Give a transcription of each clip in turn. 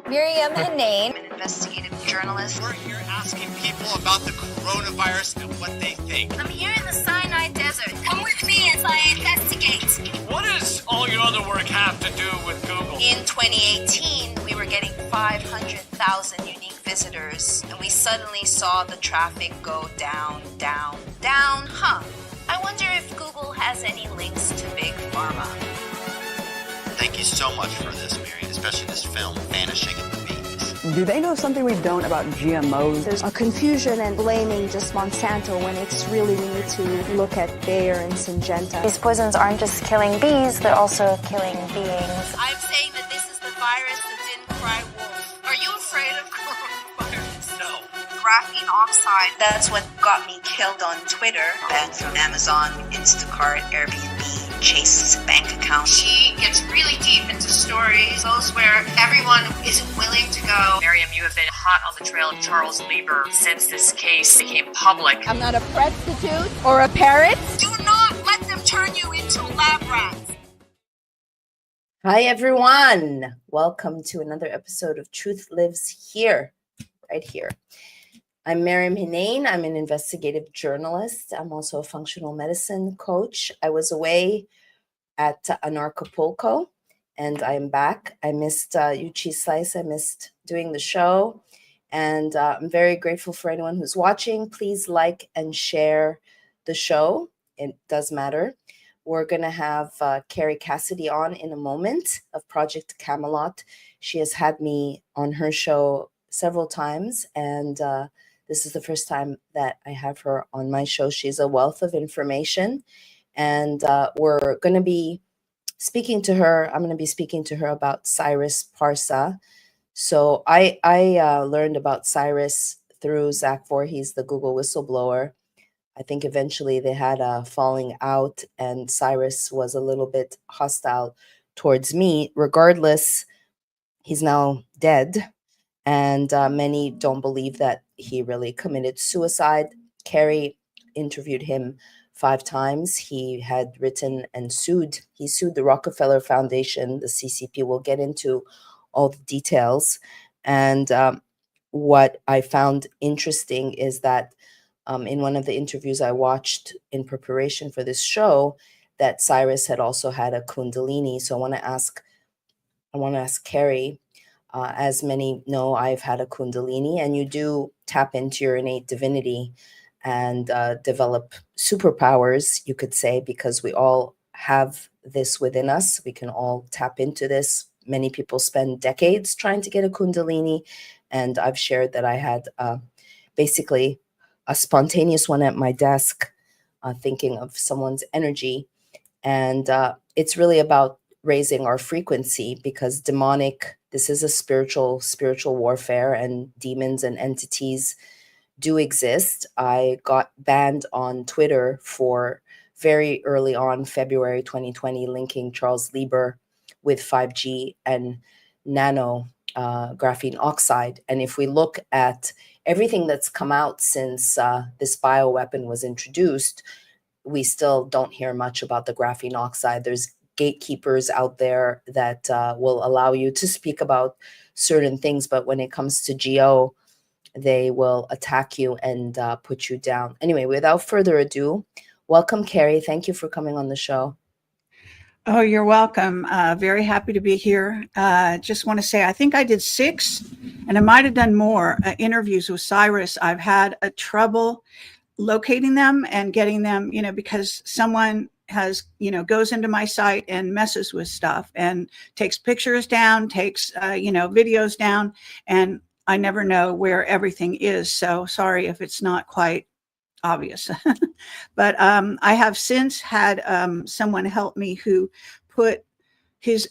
Maryam, I'm an investigative journalist. We're here asking people about the coronavirus and what they think. I'm here in the Sinai Desert. Come with me as I investigate. What does all your other work have to do with Google? In 2018, we were getting 500,000 unique visitors, and we suddenly saw the traffic go down. I wonder if Google has any links to Big Pharma. Thank you so much for this, Mary, especially this film, Vanishing in the Bees. Do they know something we don't about GMOs? There's a confusion and blaming just Monsanto when it's really we need to look at Bayer and Syngenta. These poisons aren't just killing bees, they're also killing beings. I'm saying that this is the virus that didn't cry wolf. Are you afraid of coronavirus? No. Graphene oxide, that's what got me killed on Twitter. Banned from Amazon, Instacart, Airbnb, Chase's bank account. She gets really deep into stories, those where everyone isn't willing to go. Maryam, you have been hot on the trail of Charles Lieber since this case became public. I'm not a prostitute or a parrot. Do not let them turn you into lab rats. Hi, everyone. Welcome to another episode of Truth Lives Here, right here. I'm Maryam. I'm an investigative journalist. I'm also a functional medicine coach. I was away at Anarchapulco, and I'm back. I missed Uchi Slice. I missed doing the show, and I'm very grateful for anyone who's watching. Please like and share the show. It does matter. We're going to have Kerry Cassidy on in a moment of Project Camelot. She has had me on her show several times, and this is the first time that I have her on my show. She's a wealth of information, and we're going to be speaking to her. I'm going to be speaking to her about Cyrus Parsa. So I learned about Cyrus through Zach Voorhees, the Google whistleblower. I think eventually they had a falling out, and Cyrus was a little bit hostile towards me. Regardless, he's now dead, and many don't believe that he really committed suicide. Kerry interviewed him 5 times. He had written and sued. He sued the Rockefeller Foundation, the CCP. We'll get into all the details. And what I found interesting is that in one of the interviews I watched in preparation for this show, that Cyrus had also had a Kundalini. So I want to ask Kerry, as many know, I've had a Kundalini, and you do tap into your innate divinity and develop superpowers, you could say, because we all have this within us. We can all tap into this. Many people spend decades trying to get a Kundalini, and I've shared that I had basically a spontaneous one at my desk, thinking of someone's energy. And it's really about raising our frequency, because this is a spiritual warfare, and demons and entities do exist. I got banned on Twitter for very early on, February 2020, linking Charles Lieber with 5G and nano graphene oxide. And if we look at everything that's come out since this bioweapon was introduced, we still don't hear much about the graphene oxide. There's gatekeepers out there that will allow you to speak about certain things, but when it comes to GO, they will attack you and put you down. Anyway, without further ado, welcome, Kerry. Thank you for coming on the show. Oh, you're welcome. Very happy to be here. Just want to say, I think I did 6, and I might have done more interviews with Cyrus. I've had a trouble locating them and getting them, because someone has, goes into my site and messes with stuff and takes pictures down, takes, videos down, and I never know where everything is. So sorry if it's not quite obvious. But I have since had someone help me who put his,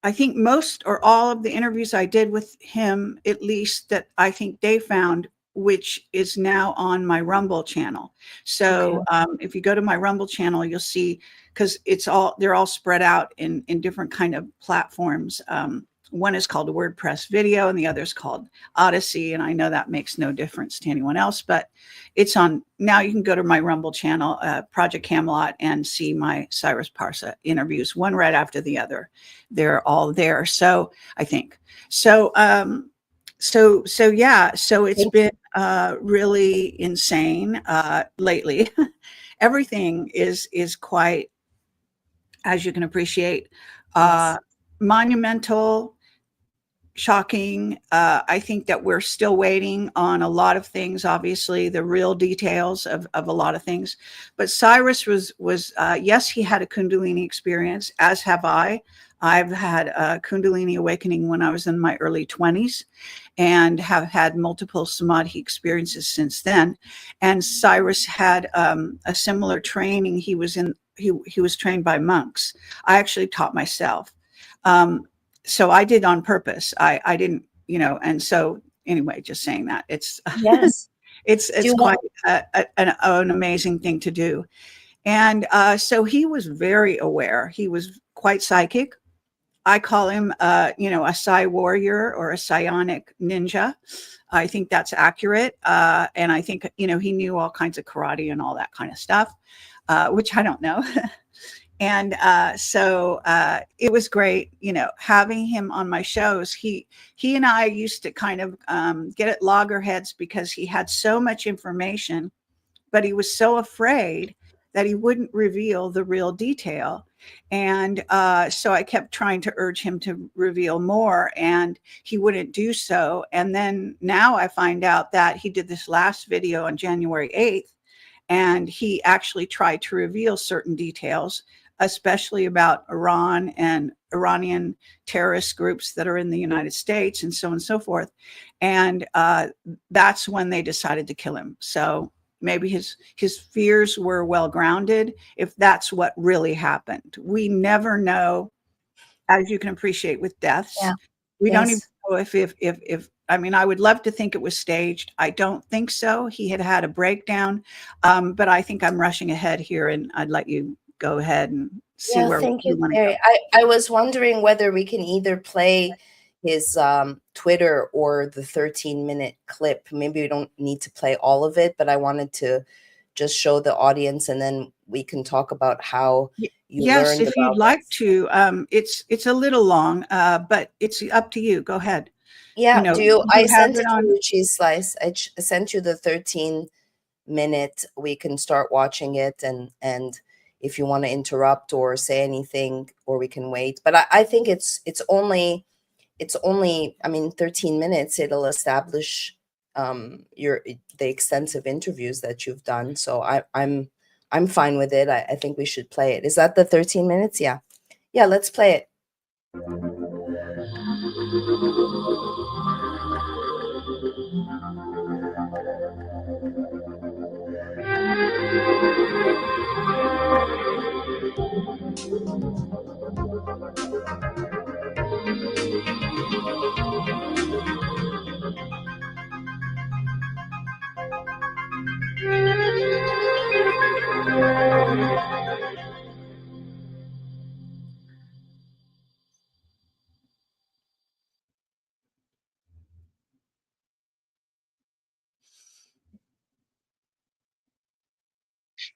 I think most or all of the interviews I did with him, at least that I think they found, which is now on my Rumble channel. So if you go to my Rumble channel, you'll see, because they're all spread out in different kind of platforms. One is called WordPress Video and the other is called Odyssey. And I know that makes no difference to anyone else, but it's on now. You can go to my Rumble channel, Project Camelot, and see my Cyrus Parsa interviews, one right after the other. They're all there. So I think so. So it's been really insane lately. Everything is quite, as you can appreciate, monumental, shocking. I think that we're still waiting on a lot of things, obviously, the real details of a lot of things. But Cyrus was yes, he had a Kundalini experience, as have I. I've had a Kundalini awakening when I was in my early 20s and have had multiple Samadhi experiences since then. And Cyrus had a similar training. He was trained by monks. I actually taught myself. So I did on purpose. I didn't, and so anyway, just saying that it's, yes, it's quite an amazing thing to do. And so he was very aware. He was quite psychic. I call him, a psi warrior or a psionic ninja. I think that's accurate. And I think, he knew all kinds of karate and all that kind of stuff, which I don't know. And so it was great, having him on my shows. He and I used to kind of get at loggerheads because he had so much information, but he was so afraid that he wouldn't reveal the real detail. And so I kept trying to urge him to reveal more, and he wouldn't do so. And then now I find out that he did this last video on January 8th, and he actually tried to reveal certain details, especially about Iran and Iranian terrorist groups that are in the United States and so on and so forth. And that's when they decided to kill him. So maybe his fears were well grounded, if that's what really happened. We never know, as you can appreciate with deaths. Yeah. We don't even know if I mean, I would love to think it was staged. I don't think so. He had a breakdown, but I think I'm rushing ahead here, and I'd let you go ahead and see where thank we you, want to Kerry. go. I was wondering whether we can either play his Twitter or the 13-minute clip. Maybe we don't need to play all of it, but I wanted to just show the audience, and then we can talk about how you yes, learned if you'd about like this. to. It's a little long, but it's up to you. Go ahead. Yeah, I sent it on to you, Cheese Slice. I sent you the 13-minute. We can start watching it, and if you want to interrupt or say anything, or we can wait. But I think it's only I mean 13 minutes. It'll establish the extensive interviews that you've done. So I'm fine with it. I think we should play it. Is that the 13 minutes? Yeah, let's play it.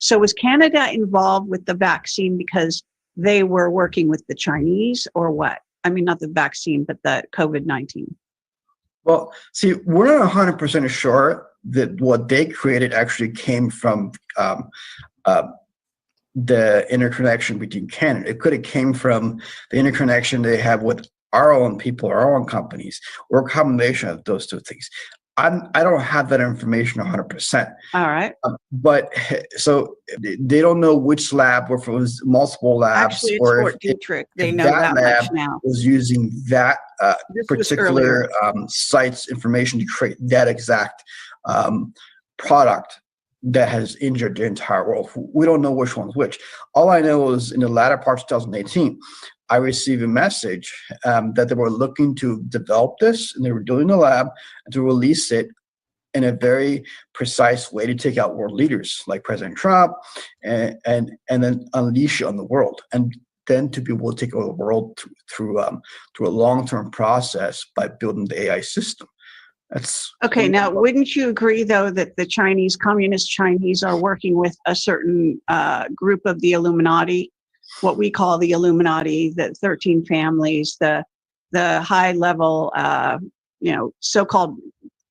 So was Canada involved with the vaccine because they were working with the Chinese, or what? I mean, not the vaccine, but the COVID-19. Well, see, we're not 100% sure that what they created actually came from the interconnection between Canada. It could have came from the interconnection they have with our own people, our own companies, or a combination of those two things. I don't have that information 100%. All right. But so they don't know which lab, or if it was multiple labs, Actually, it's or Fort if Detrick. They know that lab much now. was using that This was particular site's information to create that exact product that has injured the entire world. We don't know which one's which. All I know is in the latter part of 2018, I received a message that they were looking to develop this, and they were doing the lab and to release it in a very precise way to take out world leaders like President Trump, and then unleash it on the world, and then to be able to take over the world through a long-term process by building the AI system. That's okay. Now, wouldn't you agree, though, that the Chinese, communist Chinese, are working with a certain group of the Illuminati, what we call the Illuminati, the 13 families, the high-level, so-called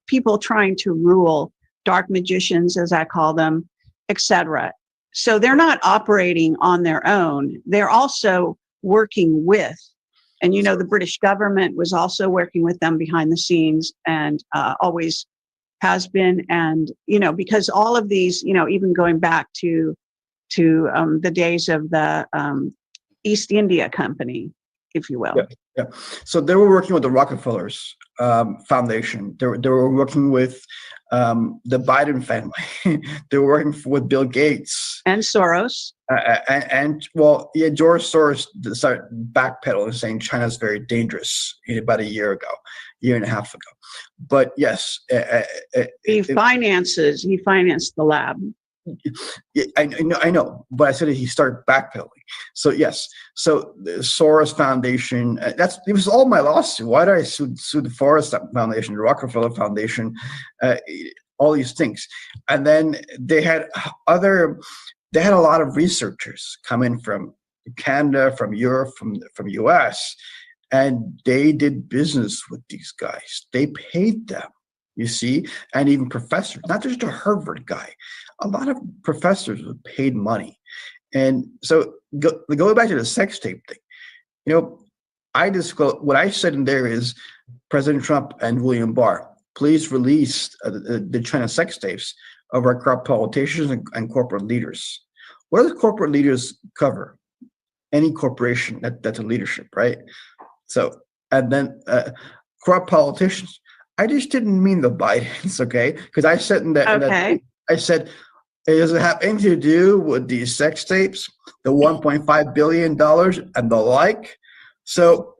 people trying to rule, dark magicians, as I call them, etc. So they're not operating on their own. They're also working with. And, the British government was also working with them behind the scenes, and always has been. And, because all of these, even going back to the days of the East India Company, if you will. Yeah. So they were working with the Rockefellers Foundation. They were working with the Biden family. They were working with Bill Gates. And Soros. George Soros started backpedaling, saying China's very dangerous about a year and a half ago. But yes, he financed the lab. I know, but I said he started backpedaling. So yes, so the Soros Foundation. It was all my lawsuit. Why did I sue the Soros Foundation, the Rockefeller Foundation, all these things? And then they had a lot of researchers come in from Canada, from Europe, from US, and they did business with these guys. They paid them, you see, and even professors, not just a Harvard guy. A lot of professors were paid money. And so going back to the sex tape thing, I disclose what I said in there is President Trump and William Barr, please release the China sex tapes of our corrupt politicians and corporate leaders. What do the corporate leaders cover? Any corporation that's a leadership, right? So, and then corrupt politicians. I just didn't mean the Bidens, okay? Because I said in that, I said, it doesn't have anything to do with these sex tapes, the $1.5 billion and the like. So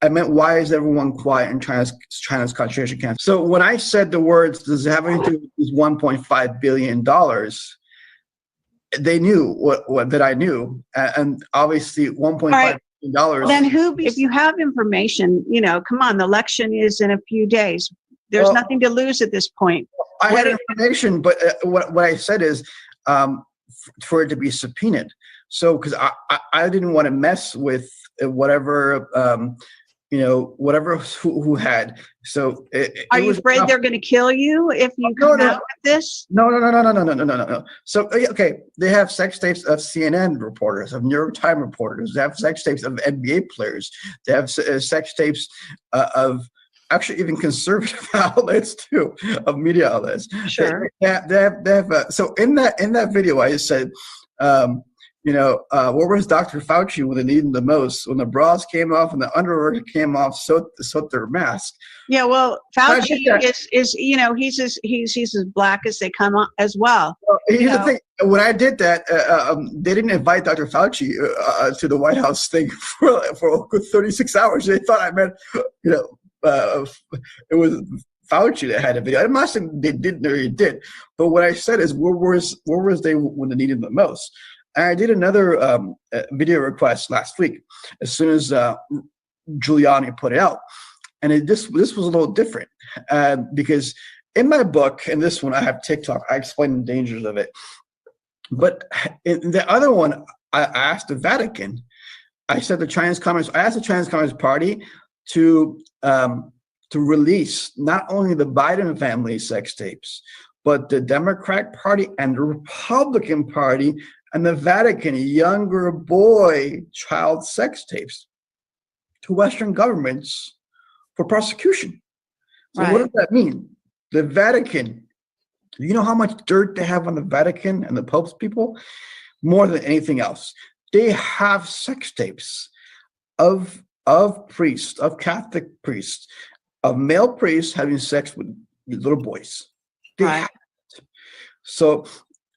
I meant, why is everyone quiet in China's concentration camps? So when I said the words, does it have anything to do with these $1.5 billion, they knew what that I knew. And obviously $1.5 billion. Then if you have information, come on, the election is in a few days. There's nothing to lose at this point. I had information, but what I said is for it to be subpoenaed. So, because I didn't want to mess with whatever, who had. So, are you afraid they're going to kill you if you come out with this? No. So, okay, they have sex tapes of CNN reporters, of New York Times reporters. They have sex tapes of NBA players. They have sex tapes of actually even conservative outlets too, of media outlets. Sure. They have so in that video, I said, where was Dr. Fauci when they needed him the most? When the bras came off and the underwear came off, so their mask. Yeah, well, Fauci is he's as black as they come as well. Here's the thing: when I did that, they didn't invite Dr. Fauci to the White House thing for 36 hours. They thought I meant, it was Fauci that had a video. I'm not saying they didn't or he did, but what I said is where was they when they needed the most? And I did another video request last week as soon as Giuliani put it out, and this was a little different because in my book, and this one I have TikTok, I explain the dangers of it. But in the other one, I asked the Vatican. I said I asked the Chinese Communist Party to release not only the Biden family sex tapes, but the Democratic Party and the Republican Party and the Vatican younger boy child sex tapes to Western governments for prosecution. So what does that mean? The Vatican, you know how much dirt they have on the Vatican and the Pope's people? More than anything else. They have sex tapes of priests, of Catholic priests, of male priests having sex with little boys. They have it. So,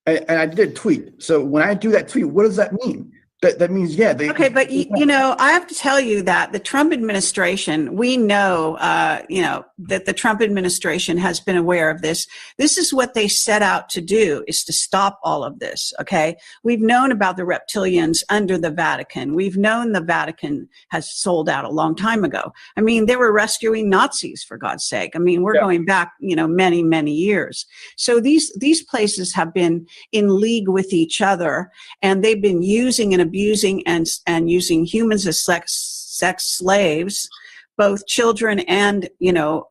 and I did a tweet. So when I do that tweet, what does that mean? That means, yeah. Okay, but you know, I have to tell you that the Trump administration, we know, that the Trump administration has been aware of this. This is what they set out to do, is to stop all of this, okay? We've known about the reptilians under the Vatican. We've known the Vatican has sold out a long time ago. I mean, they were rescuing Nazis, for God's sake. I mean, we're going back, many, many years. So these places have been in league with each other, and they've been using and abusing and using humans as sex slaves, both children and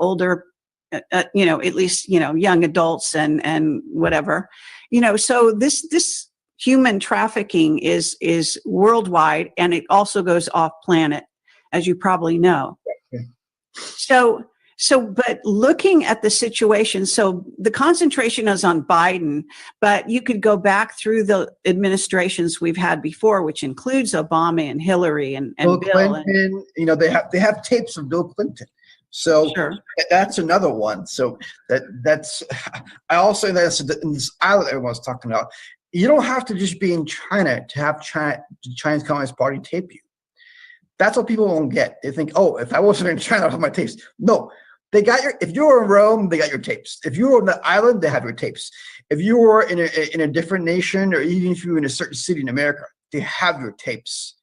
older, at least young adults and whatever, So this human trafficking is worldwide, and it also goes off planet, as you probably know. But looking at the situation, so the concentration is on Biden, but you could go back through the administrations we've had before, which includes Obama and Hillary and Bill Bill. Clinton. They have tapes of Bill Clinton. So that's another one. So that's I also that's in this island everyone's talking about. You don't have to just be in China to have the Chinese Communist Party tape you. That's what people don't get. They think, oh, if I wasn't in China, I'd have my tapes. No. They got if you were in Rome, they got your tapes. If you were on the island, they have your tapes. If you were in a different nation, or even if you were in a certain city in America, they have your tapes.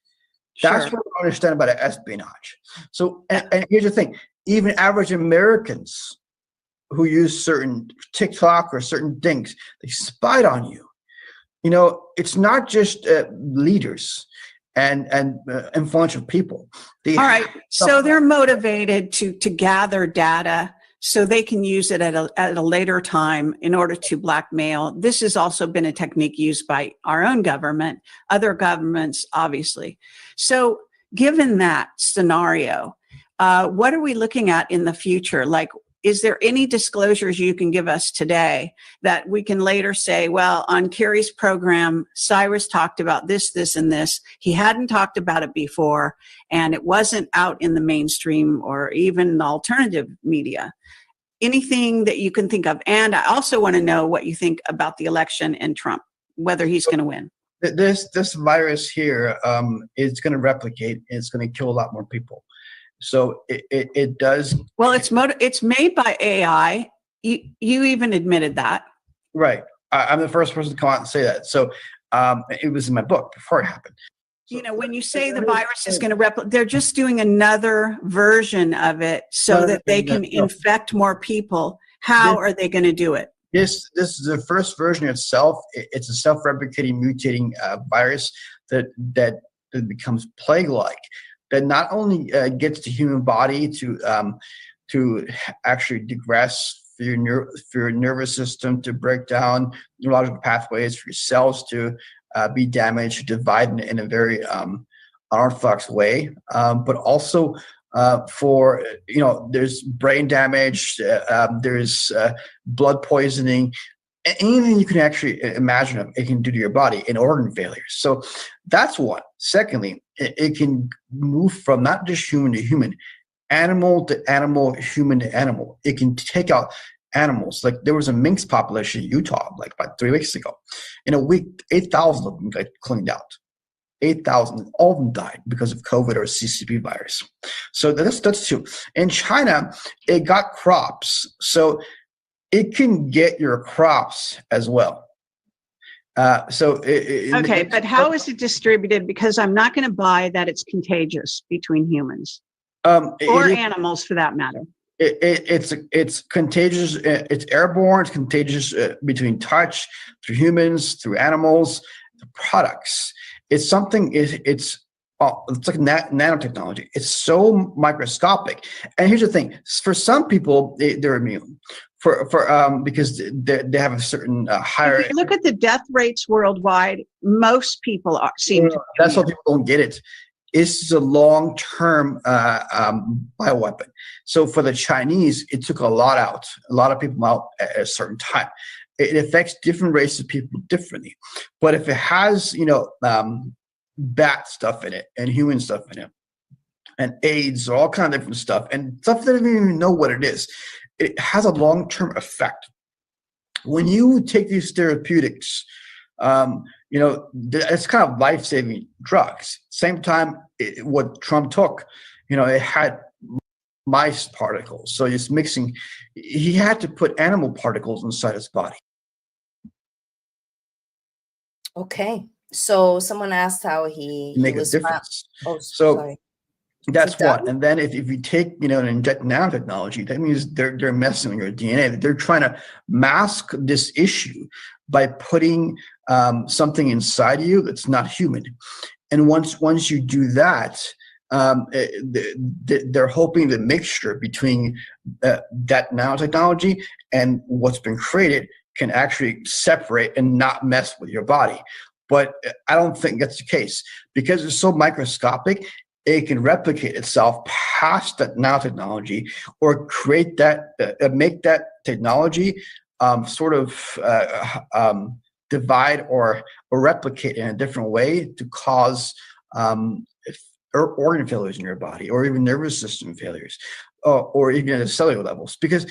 That's what I understand about espionage. So, and here's the thing: even average Americans who use certain TikTok or certain things, they spied on you. It's not just leaders and influential people. All right. So they're motivated to gather data so they can use it at a later time in order to blackmail. This has also been a technique used by our own government, other governments, obviously. So given that scenario, what are we looking at in the future? Like, is there any disclosures you can give us today that we can later say, well, on Kerry's program, Cyrus talked about this, this, and this. He hadn't talked about it before, and it wasn't out in the mainstream or even the alternative media. Anything that you can think of? And I also want to know what you think about the election and Trump, whether he's going to win. This virus here is going to replicate. It's going to kill a lot more people. So it does. Well, it's made by AI. You even admitted that. Right. I'm the first person to come out and say that. So it was in my book before it happened. So, when you say the virus is going to replicate, they're just doing another version of it so that they can infect more people. How are they going to do it? This is the first version itself. It's a self-replicating, mutating virus that becomes plague-like. That not only gets the human body to actually digress for your nervous system, to break down neurological pathways, for your cells to be damaged, divide in a very unorthodox way, but also for there's brain damage, there's blood poisoning. Anything you can actually imagine it can do to your body, and organ failures. So that's one. Secondly, it can move from not just human to human, animal to animal, human to animal. It can take out animals. Like there was a minx population in Utah like about 3 weeks ago. In a week, 8,000 of them got cleaned out. 8,000, all of them died because of COVID or CCP virus. So that's two. In China, it got crops. So it can get your crops as well. Okay, but how is it distributed? Because I'm not going to buy that it's contagious between humans or animals, for that matter. It's contagious. It's airborne. It's contagious between touch, through humans, through animals, the products. It's something. It's like nanotechnology. It's so microscopic. And here's the thing: for some people, they're immune because they have a certain higher. If you look at the death rates worldwide, most people seem to. That's why people don't get it. It's a long-term bioweapon. So for the Chinese, it took a lot out, a lot of people out at a certain time. It affects different races of people differently. But if it has, bat stuff in it and human stuff in it, and AIDS or all kind of different stuff, and stuff that doesn't even know what it is, it has a long-term effect. When you take these therapeutics, it's kind of life-saving drugs. Same time, what Trump took, it had mice particles. So it's mixing. He had to put animal particles inside his body. Okay. So someone asked how he Make a was difference. Oh, so sorry. that's one. And then if you take, and inject nanotechnology, that means they're messing with your DNA. They're trying to mask this issue by putting something inside you that's not human. And once you do that, they're hoping the mixture between that nanotechnology and what's been created can actually separate and not mess with your body. But I don't think that's the case because it's so microscopic. It can replicate itself past that nanotechnology, or create that, make that technology divide or replicate in a different way to cause organ failures in your body, or even nervous system failures, or even at the cellular levels, because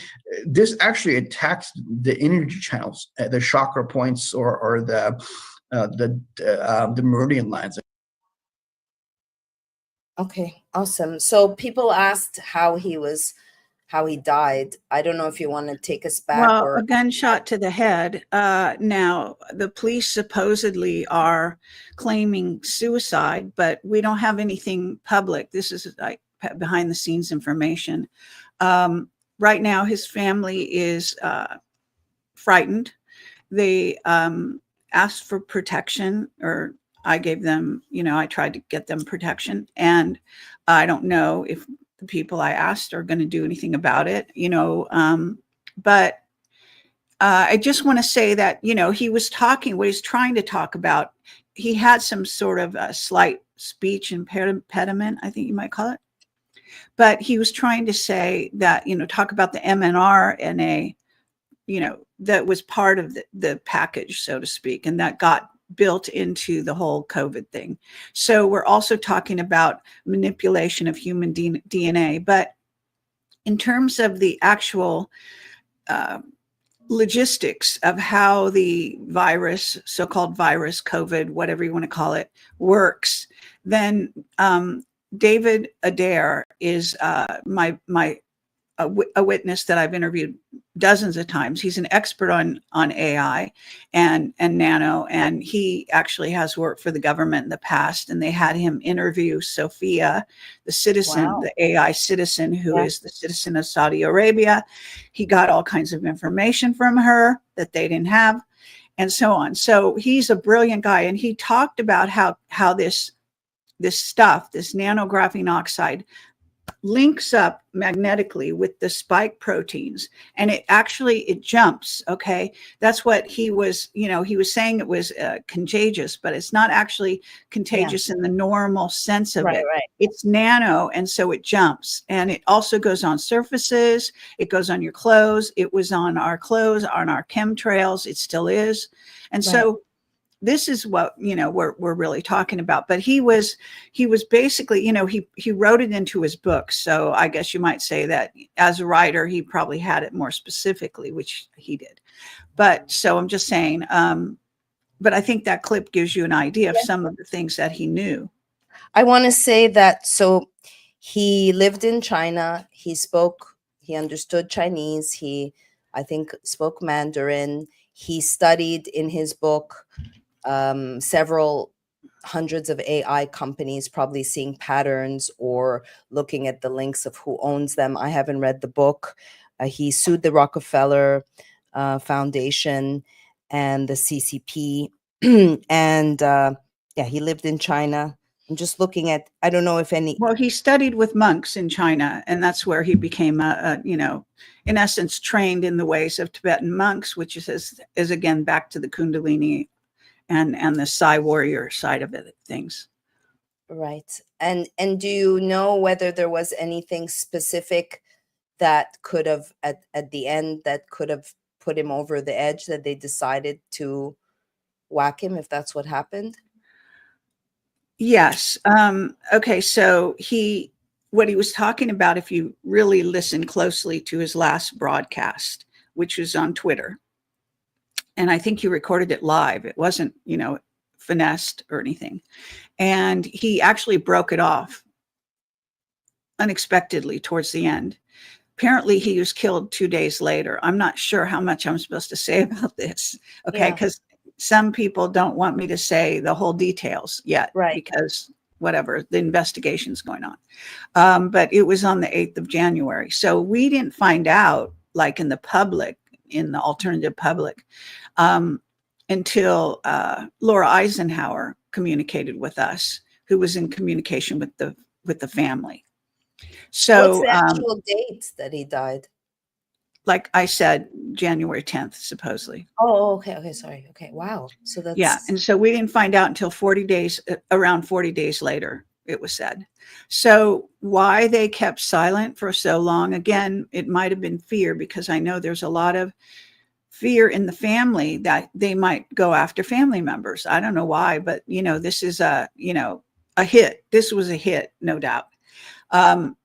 this actually attacks the energy channels, the chakra points, or the meridian lines. Okay, awesome. So people asked how he died. I don't know if you want to take us back. Well, a gunshot to the head. Now, the police supposedly are claiming suicide, but we don't have anything public. This is like behind the scenes information. Right now, his family is frightened. They asked for protection, or I gave them, I tried to get them protection, and I don't know if the people I asked are going to do anything about it, but I just want to say that, he was talking, what he's trying to talk about, he had some sort of a slight speech impediment, I think you might call it. But he was trying to say that, talk about the mRNA, that was part of the package, so to speak, and that got built into the whole COVID thing. So we're also talking about manipulation of human DNA. But in terms of the actual logistics of how the virus, so-called virus, COVID, whatever you want to call it, works, then David Adair is a witness that I've interviewed dozens of times. He's an expert on AI and nano, and he actually has worked for the government in the past, and they had him interview Sophia, the citizen, the AI citizen, who is the citizen of Saudi Arabia. He got all kinds of information from her that they didn't have, and so on. So he's a brilliant guy, and he talked about how this stuff, this nanographene oxide, links up magnetically with the spike proteins, and it jumps. Okay, that's what he was saying. It was contagious, but it's not actually contagious in the normal sense of it. Right. It's nano, and so it jumps, and it also goes on surfaces. It goes on your clothes. It was on our clothes, on our chemtrails. It still is, and so this is what we're really talking about. But he was basically, he wrote it into his book. So I guess you might say that as a writer, he probably had it more specifically, which he did. But so I'm just saying, but I think that clip gives you an idea of some of the things that he knew. I want to say that, so he lived in China. He understood Chinese. He, I think, spoke Mandarin. He studied in his book several hundreds of AI companies, probably seeing patterns or looking at the links of who owns them. I haven't read the book. He sued the Rockefeller Foundation and the CCP. And yeah, he lived in China. I'm just looking at, I don't know if any. Well, he studied with monks in China, and that's where he became in essence, trained in the ways of Tibetan monks, which is again back to the Kundalini and the Psi warrior side of it, things. Right. And do you know whether there was anything specific that could have at the end that could have put him over the edge, that they decided to whack him, if that's what happened? Yes. Okay. So what he was talking about, if you really listen closely to his last broadcast, which was on Twitter, and I think he recorded it live. It wasn't, finessed or anything. And he actually broke it off unexpectedly towards the end. Apparently he was killed 2 days later. I'm not sure how much I'm supposed to say about this. Okay. Because some people don't want me to say the whole details yet, right? Because whatever, the investigation's going on. But it was on the 8th of January. So we didn't find out, like in the public, in the alternative public, until Laura Eisenhower communicated with us, who was in communication with the family. So what's the actual date that he died? Like I said, January 10th, supposedly. Oh, okay. Sorry. Okay. Wow. So that's. Yeah. And so we didn't find out until around 40 days later, it was said. So why they kept silent for so long, again, it might have been fear, because I know there's a lot of fear in the family that they might go after family members. I don't know why, but this is a hit. This was a hit, no doubt.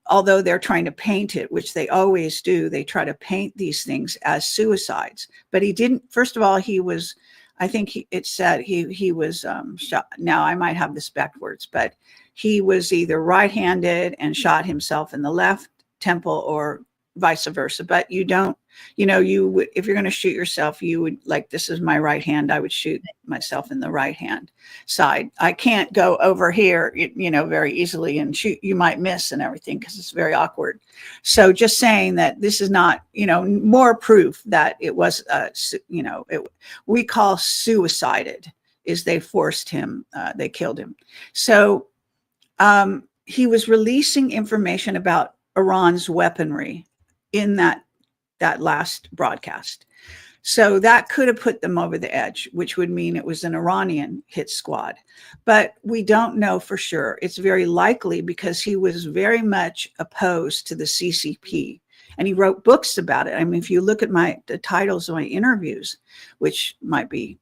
Although they're trying to paint it, which they always do, they try to paint these things as suicides. But he didn't. First of all, he was, I think it said he was shot. Now I might have this backwards, but he was either right-handed and shot himself in the left temple or vice versa. But you don't, you would, if you're going to shoot yourself, you would, like, this is my right hand, I would shoot myself in the right hand side. I can't go over here, very easily and shoot. You might miss and everything, because it's very awkward. So just saying that this is not, more proof that it was, we call suicided, is they forced him, they killed him. So he was releasing information about Iran's weaponry in that last broadcast. So that could have put them over the edge, which would mean it was an Iranian hit squad. But we don't know for sure. It's very likely, because he was very much opposed to the CCP. And he wrote books about it. I mean, if you look at the titles of my interviews, which might be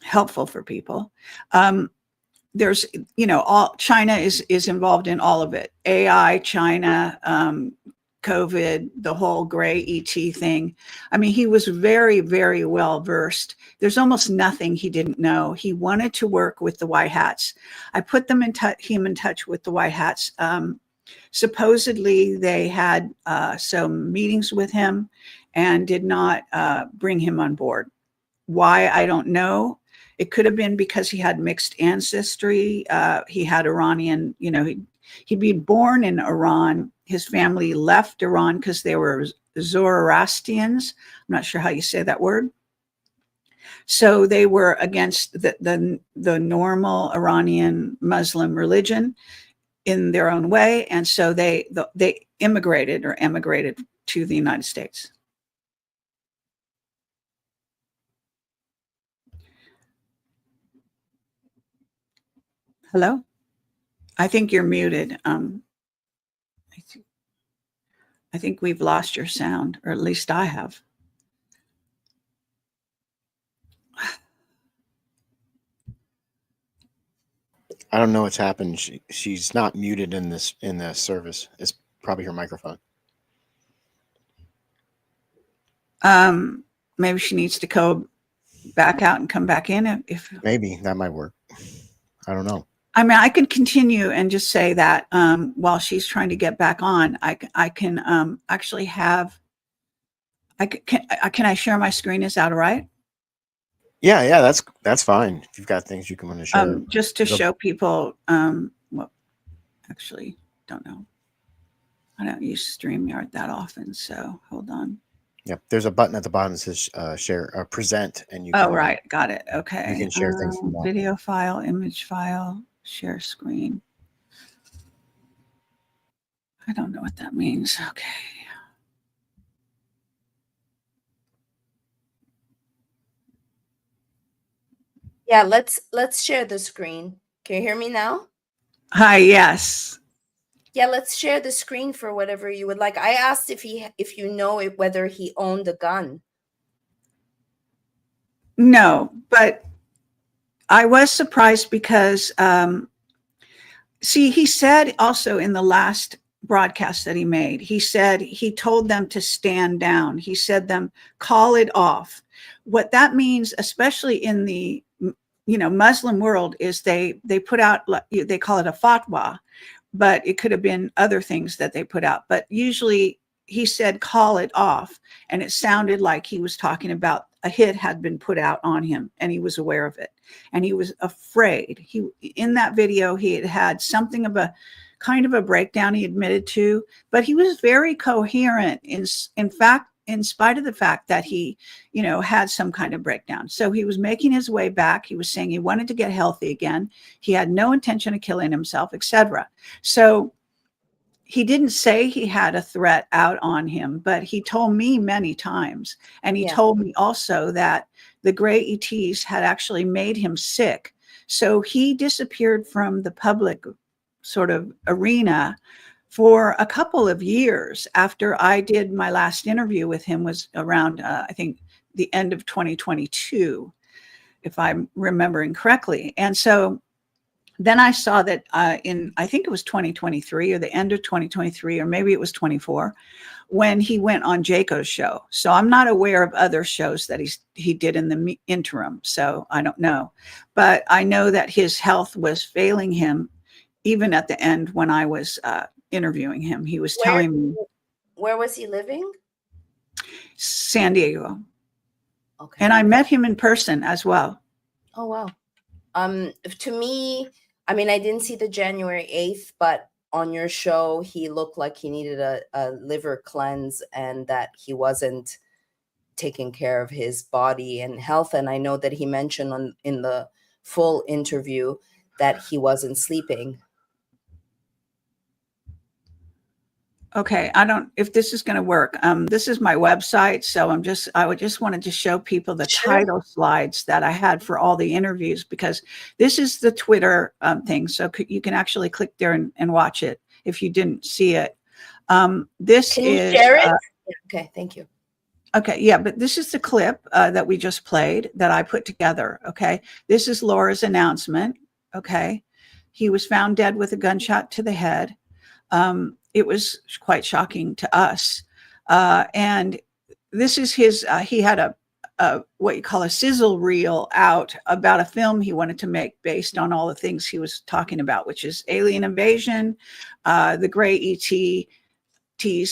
helpful for people, there's, all China is involved in all of it. AI, China, COVID, the whole gray ET thing. I mean, he was very, very well versed. There's almost nothing he didn't know. He wanted to work with the White Hats. I put him in touch with the White Hats. Supposedly they had some meetings with him and did not bring him on board. Why, I don't know. It could have been because he had mixed ancestry. He had Iranian, he'd been born in Iran. His family left Iran because they were Zoroastrians. I'm not sure how you say that word. So they were against the normal Iranian Muslim religion in their own way. And so they emigrated to the United States. Hello? I think you're muted. I think we've lost your sound, or at least I have. I don't know what's happened. She's not muted in the service. It's probably her microphone. Maybe she needs to go back out and come back in. If maybe that might work. I don't know. I mean, I could continue and just say that while she's trying to get back on, I can actually have. Can I share my screen? Is that all right? Yeah, that's fine. If you've got things you can want to share. Just to show people, well, actually, don't know. I don't use StreamYard that often, so hold on. Yep, there's a button at the bottom that says share, present, and you can. Oh, right, got it. Okay. You can share things from that. Video file, image file, share screen. I don't know what that means. Okay. Yeah, let's share the screen. Can you hear me now? Hi, yes. Yeah, let's share the screen for whatever you would like. I asked if you know whether he owned a gun. No, but I was surprised because, see, he said also in the last broadcast that he made, he said he told them to stand down. He said them, call it off. What that means, especially in the Muslim world, is they put out, they call it a fatwa, but it could have been other things that they put out. But usually he said, call it off. And it sounded like he was talking about a hit had been put out on him and he was aware of it. And he was afraid. In that video, he had something of a kind of a breakdown he admitted to, but he was very coherent in fact, in spite of the fact that he, had some kind of breakdown. So he was making his way back. He was saying he wanted to get healthy again. He had no intention of killing himself, etc. So he didn't say he had a threat out on him, but he told me many times. And he told me also that the gray ETs had actually made him sick. So he disappeared from the public sort of arena for a couple of years after I did my last interview with him, was around, I think, the end of 2022, if I'm remembering correctly. And so then I saw that I think it was 2023 or the end of 2023, or maybe it was 24, when he went on Jaco's show. So I'm not aware of other shows that he did in the interim. So I don't know. But I know that his health was failing him even at the end when I was interviewing him. He was telling me. Where was he living? San Diego. Okay. And I met him in person as well. Oh, wow. To me, I mean, I didn't see the January 8th, but on your show, he looked like he needed a liver cleanse and that he wasn't taking care of his body and health. And I know that he mentioned in the full interview that he wasn't sleeping. Okay, I don't, if this is going to work. This is my website. So I would just wanted to show people the title slides that I had for all the interviews, because this is the Twitter thing. So you can actually click there and watch it if you didn't see it. This Can you is, share it? Okay, thank you. Okay, yeah, but this is the clip that we just played that I put together. Okay, this is Laura's announcement. Okay, he was found dead with a gunshot to the head. It was quite shocking to us. And this is his, he had a what you call a sizzle reel out about a film he wanted to make based on all the things he was talking about, which is alien invasion, the gray ETs,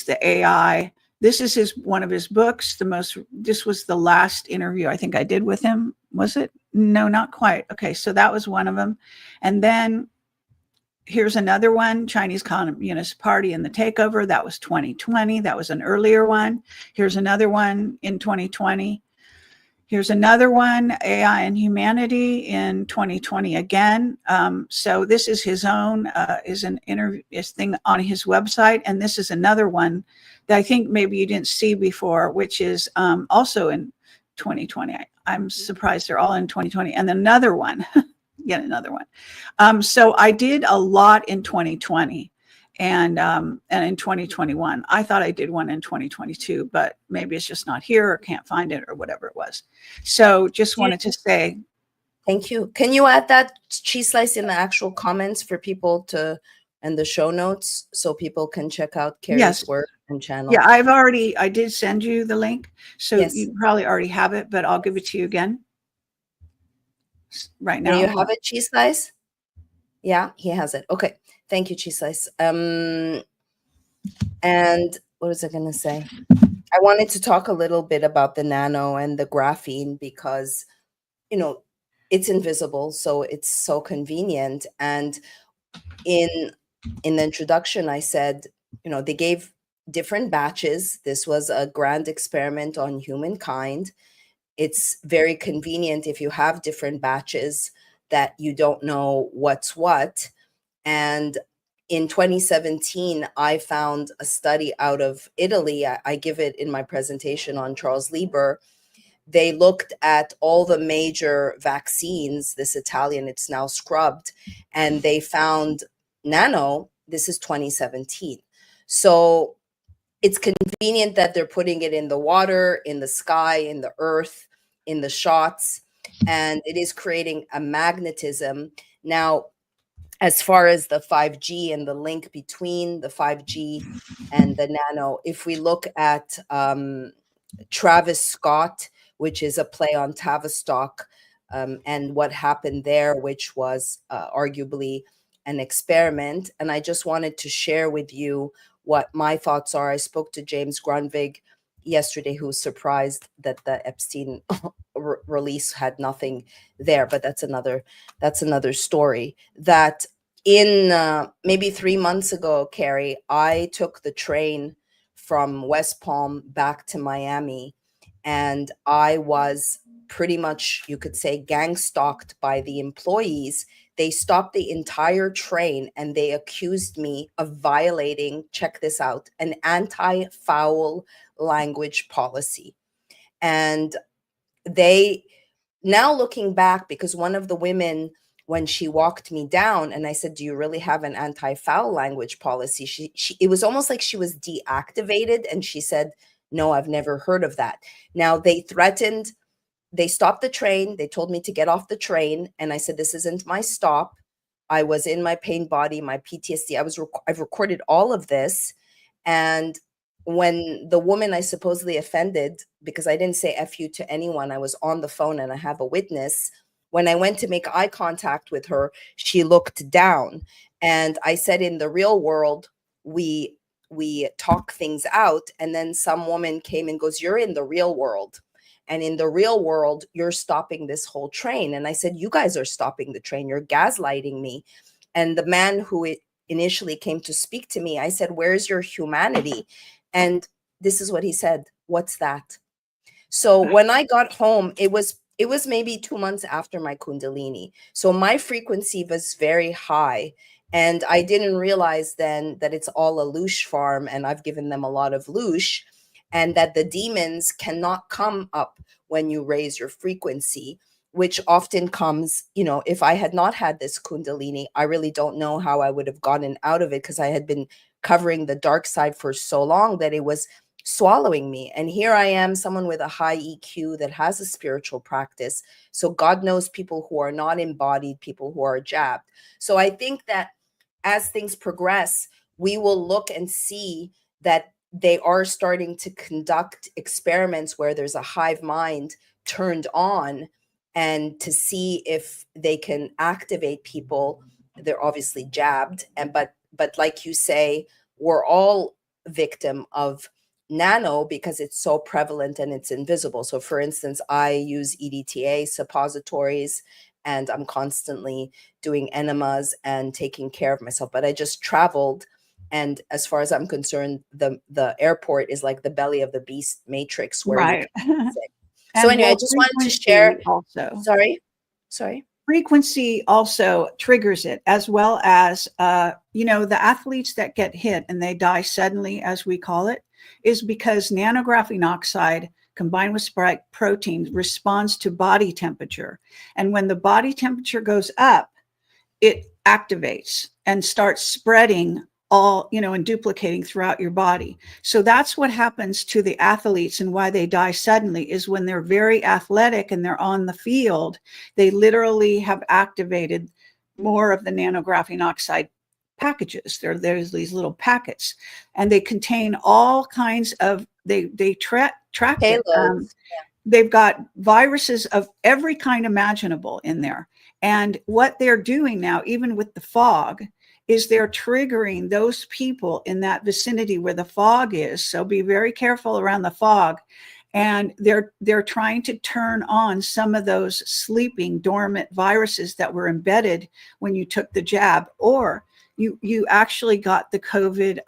the AI. This is one of his books. This was the last interview I think I did with him. Was it? No, not quite. Okay, so that was one of them. And then here's another one, Chinese Communist Party and the Takeover. That was 2020. That was an earlier one. Here's another one in 2020. Here's another one, AI and Humanity in 2020 again. So this is his own, is an interview thing on his website. And this is another one that I think maybe you didn't see before, which is also in 2020. I'm surprised they're all in 2020. And another one. Yet another one. So I did a lot in 2020 and in 2021. I thought I did one in 2022, but maybe it's just not here or can't find it or whatever it was. So just wanted to say. Thank you. Can you add that cheese slice in the actual comments for people and the show notes so people can check out Kerry's work and channel? Yeah, I did send you the link. So you probably already have it, but I'll give it to you again. Right now. And you have it, cheese slice? Yeah, he has it. Okay. Thank you, cheese slice. And what was I going to say? I wanted to talk a little bit about the nano and the graphene, because it's invisible, so it's so convenient. And in the introduction, I said, they gave different batches. This was a grand experiment on humankind. It's very convenient if you have different batches that you don't know what's what. And in 2017, I found a study out of Italy. I give it in my presentation on Charles Lieber. They looked at all the major vaccines, this Italian, it's now scrubbed, and they found nano. This is 2017. So it's convenient that they're putting it in the water, in the sky, in the earth, in the shots, and it is creating a magnetism. Now, as far as the 5G and the link between the 5G and the nano, if we look at Travis Scott, which is a play on Tavistock, and what happened there, which was arguably an experiment. And I just wanted to share with you what my thoughts are. I spoke to James Grunwig yesterday, who was surprised that the Epstein release had nothing there, but that's another story. That in maybe 3 months ago, Kerry, I took the train from West Palm back to Miami, and I was pretty much, you could say, gang stalked by the employees. They stopped the entire train and they accused me of violating, check this out, an anti-foul language policy. And they, now looking back, because one of the women, when she walked me down and I said, do you really have an anti-foul language policy? She it was almost like she was deactivated, and she said, no, I've never heard of that. Now they threatened, they stopped the train. They told me to get off the train. And I said, this isn't my stop. I was in my pain body, my PTSD. I've recorded all of this. And when the woman I supposedly offended, because I didn't say F you to anyone, I was on the phone and I have a witness. When I went to make eye contact with her, she looked down. And I said, in the real world, we talk things out. And then some woman came and goes, you're in the real world. And in the real world, you're stopping this whole train. And I said, you guys are stopping the train. You're gaslighting me. And the man who initially came to speak to me, I said, where's your humanity? And this is what he said. What's that? So when I got home, it was maybe 2 months after my Kundalini. So my frequency was very high. And I didn't realize then that it's all a loosh farm, and I've given them a lot of loosh, and that the demons cannot come up when you raise your frequency, which often comes, if I had not had this Kundalini, I really don't know how I would have gotten out of it, because I had been covering the dark side for so long that it was swallowing me. And here I am, someone with a high EQ that has a spiritual practice. So God knows people who are not embodied, people who are jabbed. So I think that as things progress, we will look and see that they are starting to conduct experiments where there's a hive mind turned on, and to see if they can activate people. They're obviously jabbed, but like you say, we're all victim of nano because it's so prevalent and it's invisible. So for instance, I use EDTA suppositories, and I'm constantly doing enemas and taking care of myself. But I just traveled, and as far as I'm concerned, the airport is like the belly of the beast matrix where Right. you can sit. So anyway, I just wanted to share. Also, sorry. Frequency also triggers it, as well as the athletes that get hit and they die suddenly, as we call it, is because nanographene oxide combined with spike protein responds to body temperature. And when the body temperature goes up, it activates and starts spreading all, and duplicating throughout your body. So that's what happens to the athletes, and why they die suddenly is when they're very athletic and they're on the field, they literally have activated more of the nanographene oxide packages. There's these little packets, and they contain all kinds of, they track it. They've got viruses of every kind imaginable in there. And what they're doing now, even with the fog, is they're triggering those people in that vicinity where the fog is. So be very careful around the fog. And they're trying to turn on some of those sleeping dormant viruses that were embedded when you took the jab, or you actually got the COVID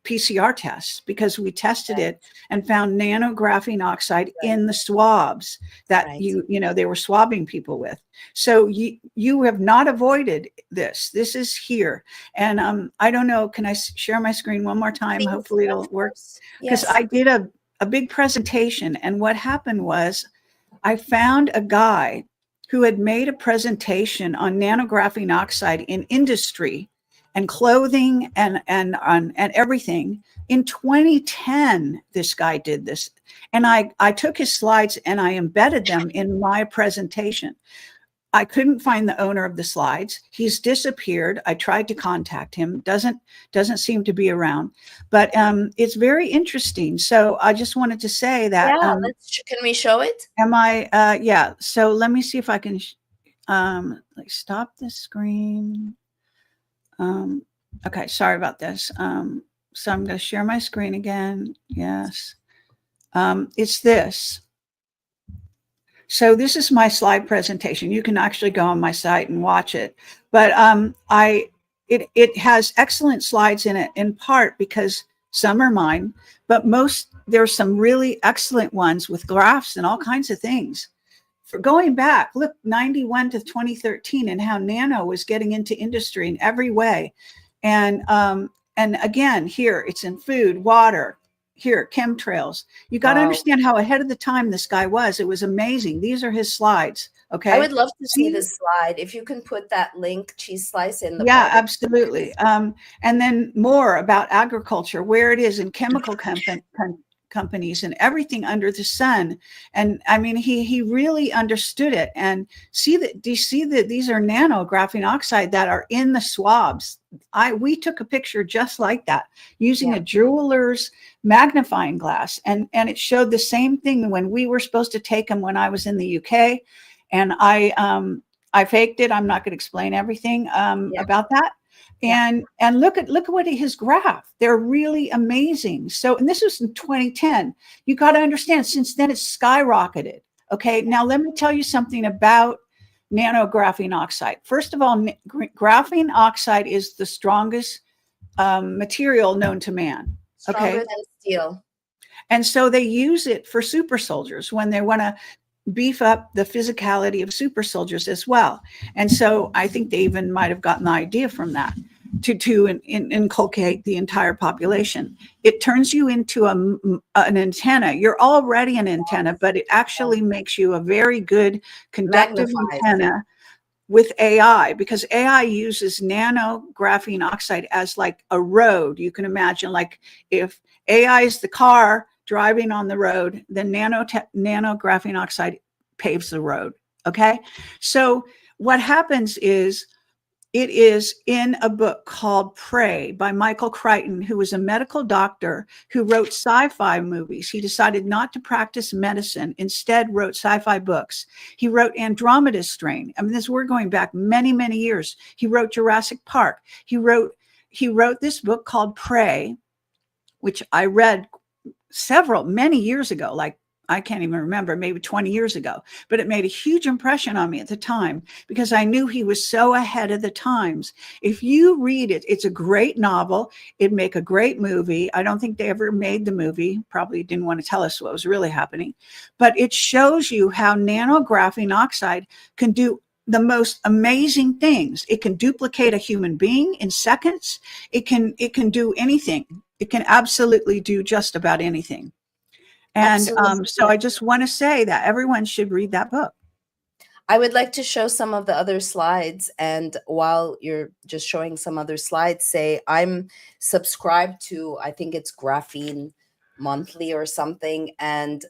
PCR tests, because we tested it and found nanographene oxide in the swabs that they were swabbing people with. So you have not avoided this. This is here. And I don't know, can I share my screen one more time? Please, hopefully it'll work. Because Yes. I did a big presentation, and what happened was I found a guy who had made a presentation on nanographene oxide in industry and clothing and everything. In 2010, this guy did this. And I took his slides and I embedded them in my presentation. I couldn't find the owner of the slides. He's disappeared. I tried to contact him. Doesn't seem to be around. But it's very interesting. So I just wanted to say that. Yeah, can we show it? Yeah. So let me see if I can stop the screen. Okay, sorry about this. So I'm going to share my screen again. Yes. It's this. So this is my slide presentation. You can actually go on my site and watch it. But it has excellent slides in it, in part because some are mine, but there's some really excellent ones with graphs and all kinds of things. For going back, look, 91 to 2013, and how nano was getting into industry in every way. And again, here it's in food, water, here, chemtrails. You got to understand how ahead of the time this guy was. It was amazing. These are his slides. Okay. I would love to see this slide. If you can put that link, cheese slice in the Yeah, absolutely. And then more about agriculture, where it is in chemical companies and everything under the sun. And I mean, he really understood it. And do you see that these are nanographene oxide that are in the swabs? We took a picture just like that using a jeweler's magnifying glass, and it showed the same thing when we were supposed to take them when I was in the UK, and I faked it. I'm not going to explain everything about that. And look at what his graph. They're really amazing. So, and this was in 2010. You got to understand, since then it's skyrocketed. Okay, now let me tell you something about nanographene oxide. First of all, graphene oxide is the strongest material known to man. Stronger than steel. And so they use it for super soldiers when they want to beef up the physicality of super soldiers as well. And so I think they even might have gotten the idea from that to inculcate the entire population. It turns you into an antenna. You're already an antenna, but it actually makes you a very good conductive antenna with AI, because AI uses nanographene oxide as like a road. You can imagine, like, if AI is the car driving on the road, then nanographene oxide paves the road. Okay. So what happens is, it is in a book called Prey by Michael Crichton, who was a medical doctor who wrote sci-fi movies. He decided not to practice medicine, instead wrote sci-fi books. He wrote Andromeda Strain. I mean, we're going back many, many years. He wrote Jurassic Park. He wrote this book called Prey, which I read many years ago, like, I can't even remember, maybe 20 years ago, but it made a huge impression on me at the time because I knew he was so ahead of the times. If you read it, it's a great novel. It'd make a great movie. I don't think they ever made the movie, probably didn't want to tell us what was really happening, but it shows you how nanographene oxide can do the most amazing things. It can duplicate a human being in seconds. It can do anything. It can absolutely do just about anything. And so I just want to say that everyone should read that book. I would like to show some of the other slides. And while you're just showing some other slides, say I'm subscribed to, I think it's Graphene Monthly or something. And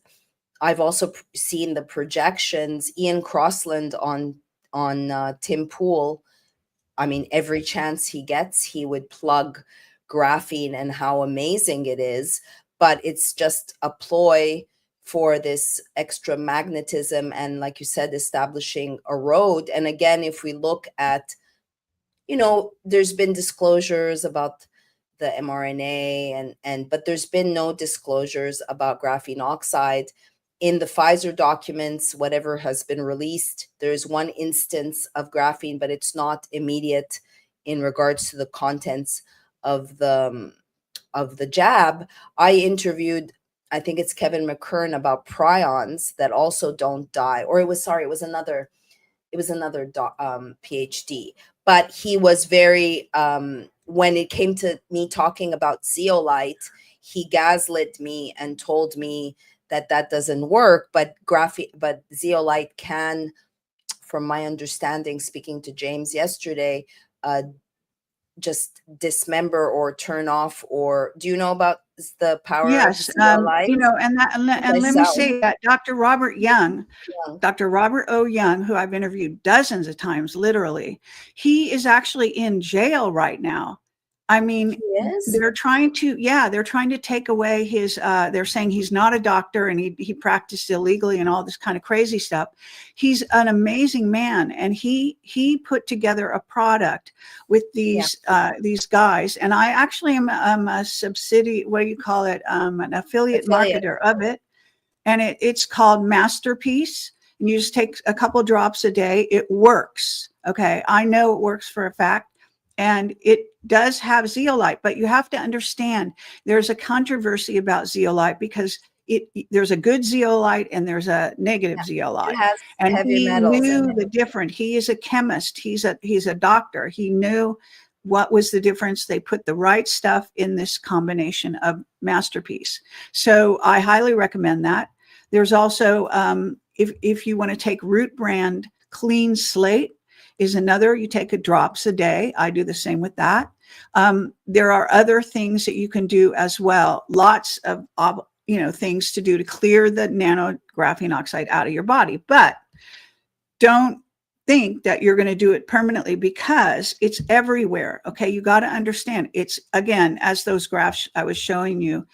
I've also seen the projections. Ian Crossland on Tim Pool. I mean, every chance he gets, he would plug graphene and how amazing it is. But it's just a ploy for this extra magnetism and, like you said, establishing a road. And again, if we look at, there's been disclosures about the mRNA, but there's been no disclosures about graphene oxide in the Pfizer documents. Whatever has been released, there's one instance of graphene, but it's not immediate in regards to the contents of the jab. I interviewed, I think it's Kevin McKern, about prions that also don't die, or it was another PhD, but he was very, when it came to me talking about zeolite, he gaslit me and told me that doesn't work, but zeolite can, from my understanding, speaking to James yesterday, just dismember or turn off, or do you know about the power of zeolite? And let me say that Dr. Robert O. Young, who I've interviewed dozens of times, literally, he is actually in jail right now. I mean, they're trying to take away his, they're saying he's not a doctor and he practiced illegally and all this kind of crazy stuff. He's an amazing man. And he put together a product with these guys. And I actually am a subsidiary, what do you call it? An affiliate marketer of it. And it's called Masterpiece. And you just take a couple drops a day. It works. Okay. I know it works for a fact. And it does have zeolite, but you have to understand there's a controversy about zeolite because there's a good zeolite and there's a negative zeolite. And he knew the difference. He is a chemist. He's a doctor. He knew what was the difference. They put the right stuff in this combination of Masterpiece. So I highly recommend that. There's also, if you want to take Root Brand Clean Slate, is another. You take a drops a day. I do the same with that. There are other things that you can do as well. Lots of things to do to clear the nano graphene oxide out of your body. But don't think that you're going to do it permanently because it's everywhere. Okay, you got to understand. It's, again, as those graphs I was showing you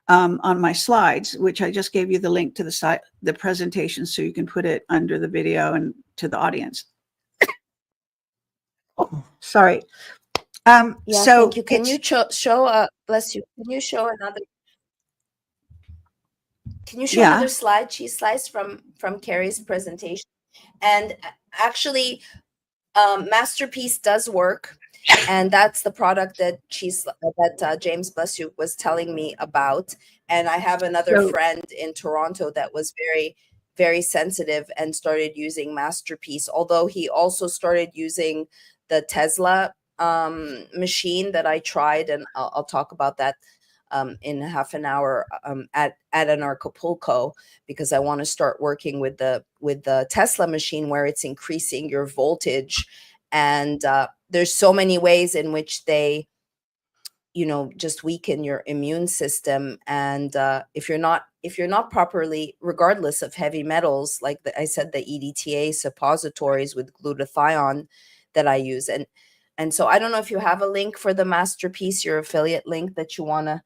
on my slides, which I just gave you the link to the presentation so you can put it under the video and to the audience. Sorry. Thank you. Can you show? Bless you. Can you show another? Can you show another slide? Cheese slice from Kerry's presentation. And actually, Masterpiece does work, and that's the product that James, bless you, was telling me about. And I have another friend in Toronto that was very, very sensitive and started using Masterpiece. Although he also started using the Tesla machine that I tried, and I'll talk about that in half an hour at an Acapulco, because I want to start working with the Tesla machine where it's increasing your voltage, and there's so many ways in which they just weaken your immune system. And if you're not properly, regardless of heavy metals, like I said, the EDTA suppositories with glutathione that I use. And so I don't know if you have a link for the Masterpiece, your affiliate link that you want to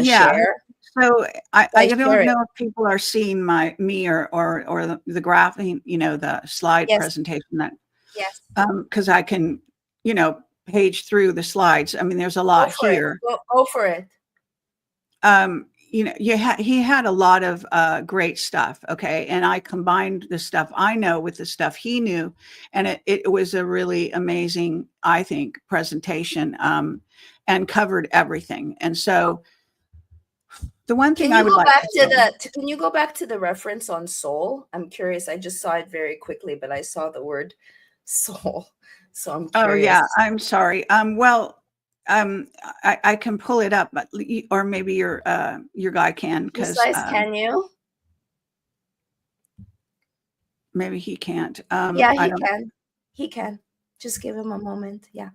share. So I don't know if people are seeing me or the graphing, the slide presentation that, because I can, page through the slides. I mean, there's a lot here. Go for it. He had a lot of great stuff. Okay. And I combined the stuff I know with the stuff he knew. And it was a really amazing, I think, presentation and covered everything. And so the one thing I would like to can you go back to the reference on soul? I'm curious. I just saw it very quickly, but I saw the word soul. So I'm curious. Oh, yeah. I'm sorry. I can pull it up, but or maybe your guy can. Can you? Maybe he can't. Yeah, he can. He can. Just give him a moment. Yeah.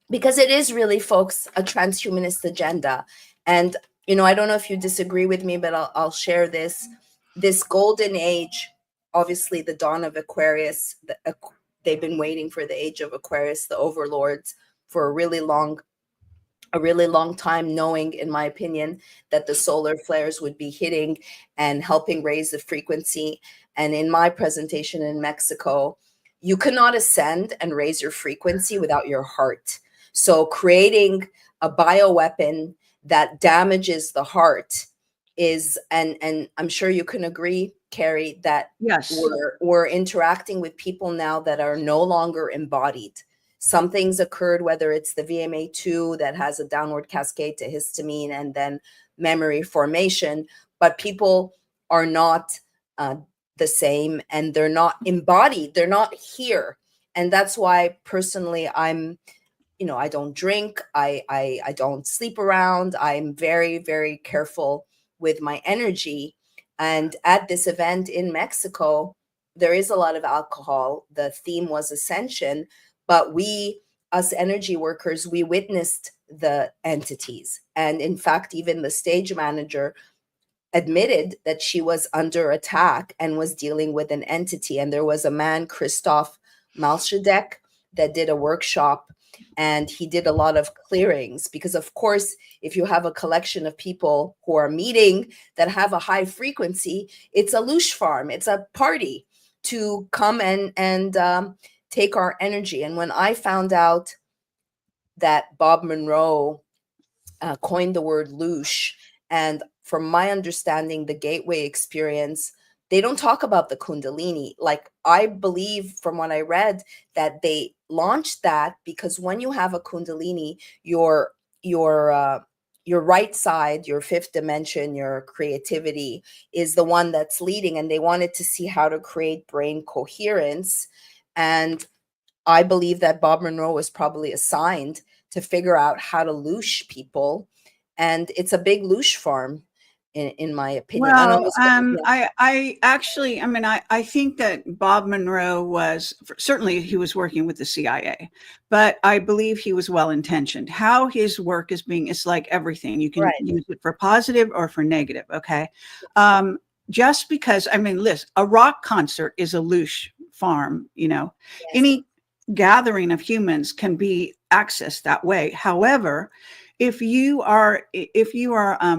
Because it is really, folks, a transhumanist agenda. And, I don't know if you disagree with me, but I'll share this. This golden age, obviously the dawn of Aquarius, they've been waiting for the age of Aquarius, the overlords, for a really long time, knowing, in my opinion, that the solar flares would be hitting and helping raise the frequency. And in my presentation in Mexico, You cannot ascend and raise your frequency without your heart. So creating a bioweapon that damages the heart is, and I'm sure you can agree, Kerry, that Yes. we're interacting with people now that are no longer embodied. Something's occurred, whether it's the VMA2 that has a downward cascade to histamine and then memory formation, but people are not the same, and they're not embodied, they're not here. And that's why personally I'm, I don't drink, I don't sleep around, I'm very, very careful with my energy. And at this event in Mexico, there is a lot of alcohol. The theme was ascension, but we, us energy workers, we witnessed the entities. And in fact, even the stage manager admitted that she was under attack and was dealing with an entity. And there was a man, Christoph Malchadek, that did a workshop, and he did a lot of clearings, because of course, if you have a collection of people who are meeting that have a high frequency, it's a loosh farm, it's a party to come and take our energy. And when I found out that Bob Monroe coined the word loosh, and from my understanding, the gateway experience, they don't talk about the Kundalini. Like, I believe from what I read that they launched that because when you have a Kundalini, your right side, your fifth dimension, your creativity is the one that's leading, and they wanted to see how to create brain coherence. And I believe that Bob Monroe was probably assigned to figure out how to loosh people. And it's a big loosh farm, in my opinion. Well, I actually, I think that Bob Monroe was, certainly he was working with the CIA, but I believe he was well-intentioned. How his work is being, it's like everything. You can use it for positive or for negative, okay? Just because, listen, a rock concert is a loosh farm, Yes. Any gathering of humans can be accessed that way. However, if you are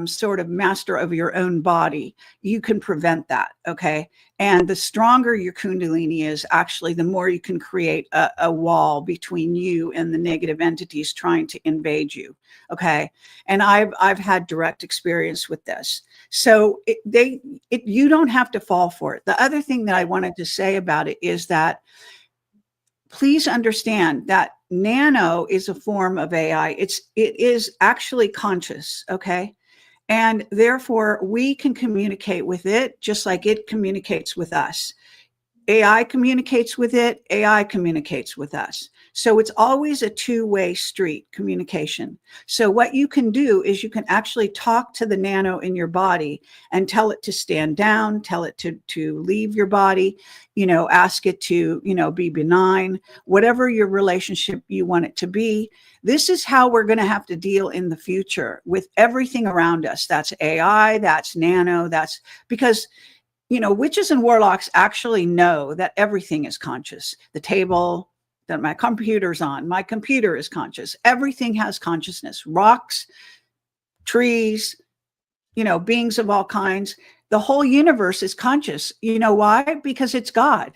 sort of master of your own body, you can prevent that, okay? And the stronger your Kundalini is, actually, the more you can create a wall between you and the negative entities trying to invade you, okay? And I've had direct experience with this. So you don't have to fall for it. The other thing that I wanted to say about it is that please understand that nano is a form of AI. It is actually conscious, okay? And therefore, we can communicate with it just like it communicates with us. AI communicates with it, AI communicates with us. So it's always a two-way street communication. So what you can do is you can actually talk to the nano in your body and tell it to stand down, tell it to leave your body, ask it to, be benign, whatever your relationship you want it to be. This is how we're going to have to deal in the future with everything around us. That's AI, that's nano, that's because witches and warlocks actually know that everything is conscious. The table that my computer's on, my computer is conscious. Everything has consciousness. Rocks, trees, beings of all kinds. The whole universe is conscious. You know why? Because it's God.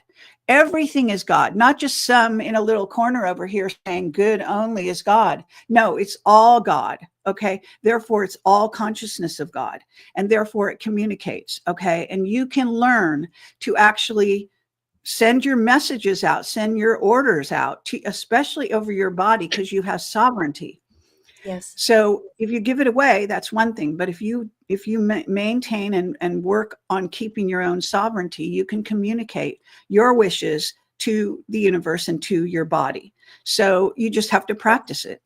Everything is God, not just some in a little corner over here saying good only is God. No, it's all God. Okay. Therefore, it's all consciousness of God. And therefore, it communicates. Okay. And you can learn to actually send your messages out, send your orders out, especially over your body, because you have sovereignty. Yes. So if you give it away, that's one thing. But if you maintain and work on keeping your own sovereignty, you can communicate your wishes to the universe and to your body. So you just have to practice it.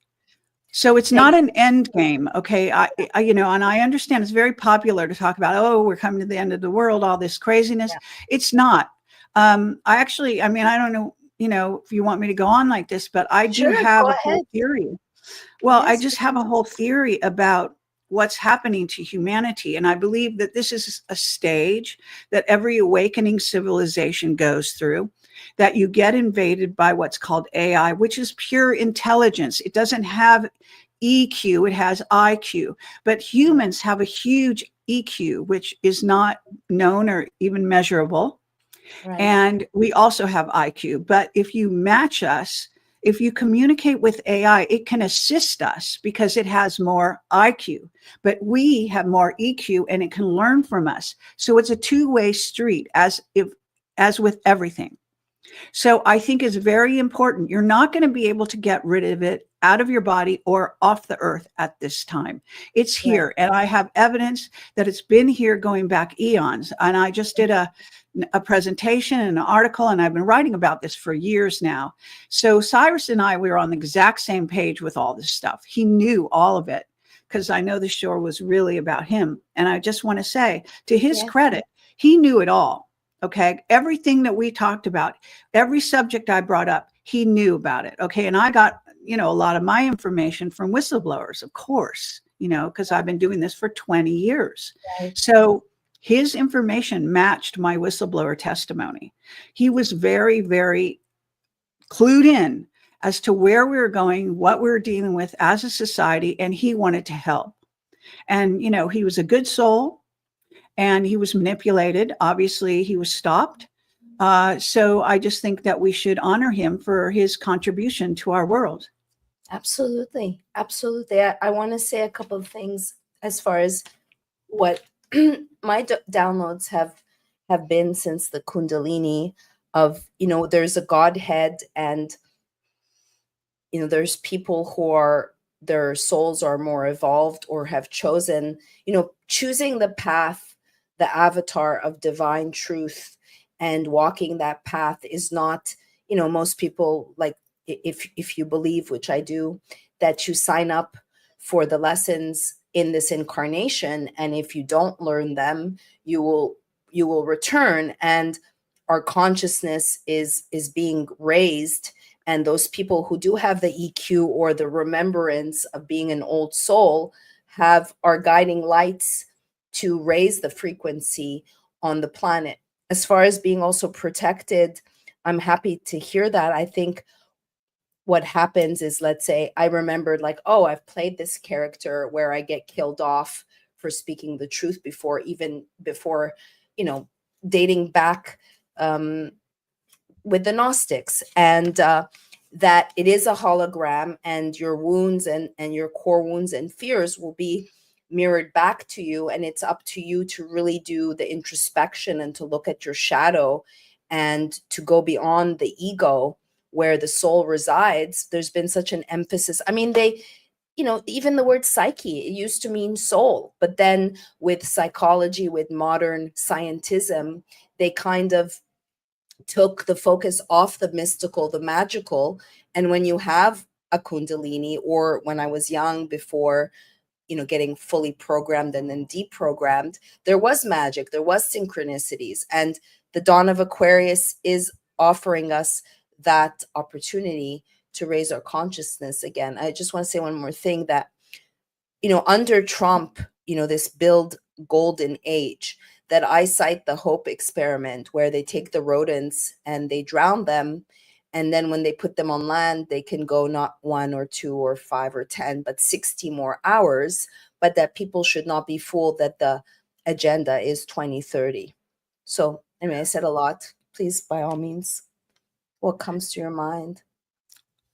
So it's not an end game. Okay. I and I understand it's very popular to talk about, oh, we're coming to the end of the world, all this craziness. Yeah. It's not. I don't know, if you want me to go on like this, but I do have a whole theory. Well, yes. I just have a whole theory about what's happening to humanity. And I believe that this is a stage that every awakening civilization goes through, that you get invaded by what's called AI, which is pure intelligence. It doesn't have EQ, it has IQ. But humans have a huge EQ, which is not known or even measurable. Right. And we also have IQ. But if you match us, if you communicate with AI, it can assist us because it has more IQ, but we have more EQ and it can learn from us. So it's a two-way street, as with everything. So I think it's very important. You're not going to be able to get rid of it out of your body or off the earth at this time. It's here. And I have evidence that it's been here going back eons. And I just did a presentation and an article, and I've been writing about this for years now. So Cyrus and I, we were on the exact same page with all this stuff. He knew all of it because I know the show was really about him. And I just want to say, to his credit, he knew it all. Okay. Everything that we talked about, every subject I brought up, he knew about it. Okay. And I got, a lot of my information from whistleblowers, of course, because I've been doing this for 20 years. Right. So his information matched my whistleblower testimony. He was very, very clued in as to where we were going, what we were dealing with as a society, and he wanted to help. And, he was a good soul. And he was manipulated. Obviously, he was stopped. So I just think that we should honor him for his contribution to our world. Absolutely. Absolutely. I want to say a couple of things as far as what my downloads have been since the Kundalini of, there's a Godhead and, there's people who are, their souls are more evolved or have chosen, choosing the path, the avatar of divine truth and walking that path is not, most people, like if you believe, which I do, that you sign up for the lessons in this incarnation. And if you don't learn them, you will return. And our consciousness is being raised. And those people who do have the EQ or the remembrance of being an old soul are guiding lights to raise the frequency on the planet. As far as being also protected, I'm happy to hear that. I think what happens is, let's say I remembered like, oh, I've played this character where I get killed off for speaking the truth before, dating back with the Gnostics, and that it is a hologram and your wounds and your core wounds and fears will be mirrored back to you, and it's up to you to really do the introspection and to look at your shadow and to go beyond the ego where the soul resides. There's been such an emphasis. I mean, even the word psyche, it used to mean soul, but then with psychology, with modern scientism, they kind of took the focus off the mystical, the magical. And when you have a Kundalini, or when I was young, before getting fully programmed and then deprogrammed, there was magic, there was synchronicities. And the dawn of Aquarius is offering us that opportunity to raise our consciousness again. I just want to say one more thing, that, under Trump, this build golden age, that I cite the Hope experiment, where they take the rodents and they drown them. And then when they put them on land, they can go not 1 or 2 or 5 or 10, but 60 more hours. But that people should not be fooled that the agenda is 2030. So anyway, I said a lot. Please, by all means, what comes to your mind?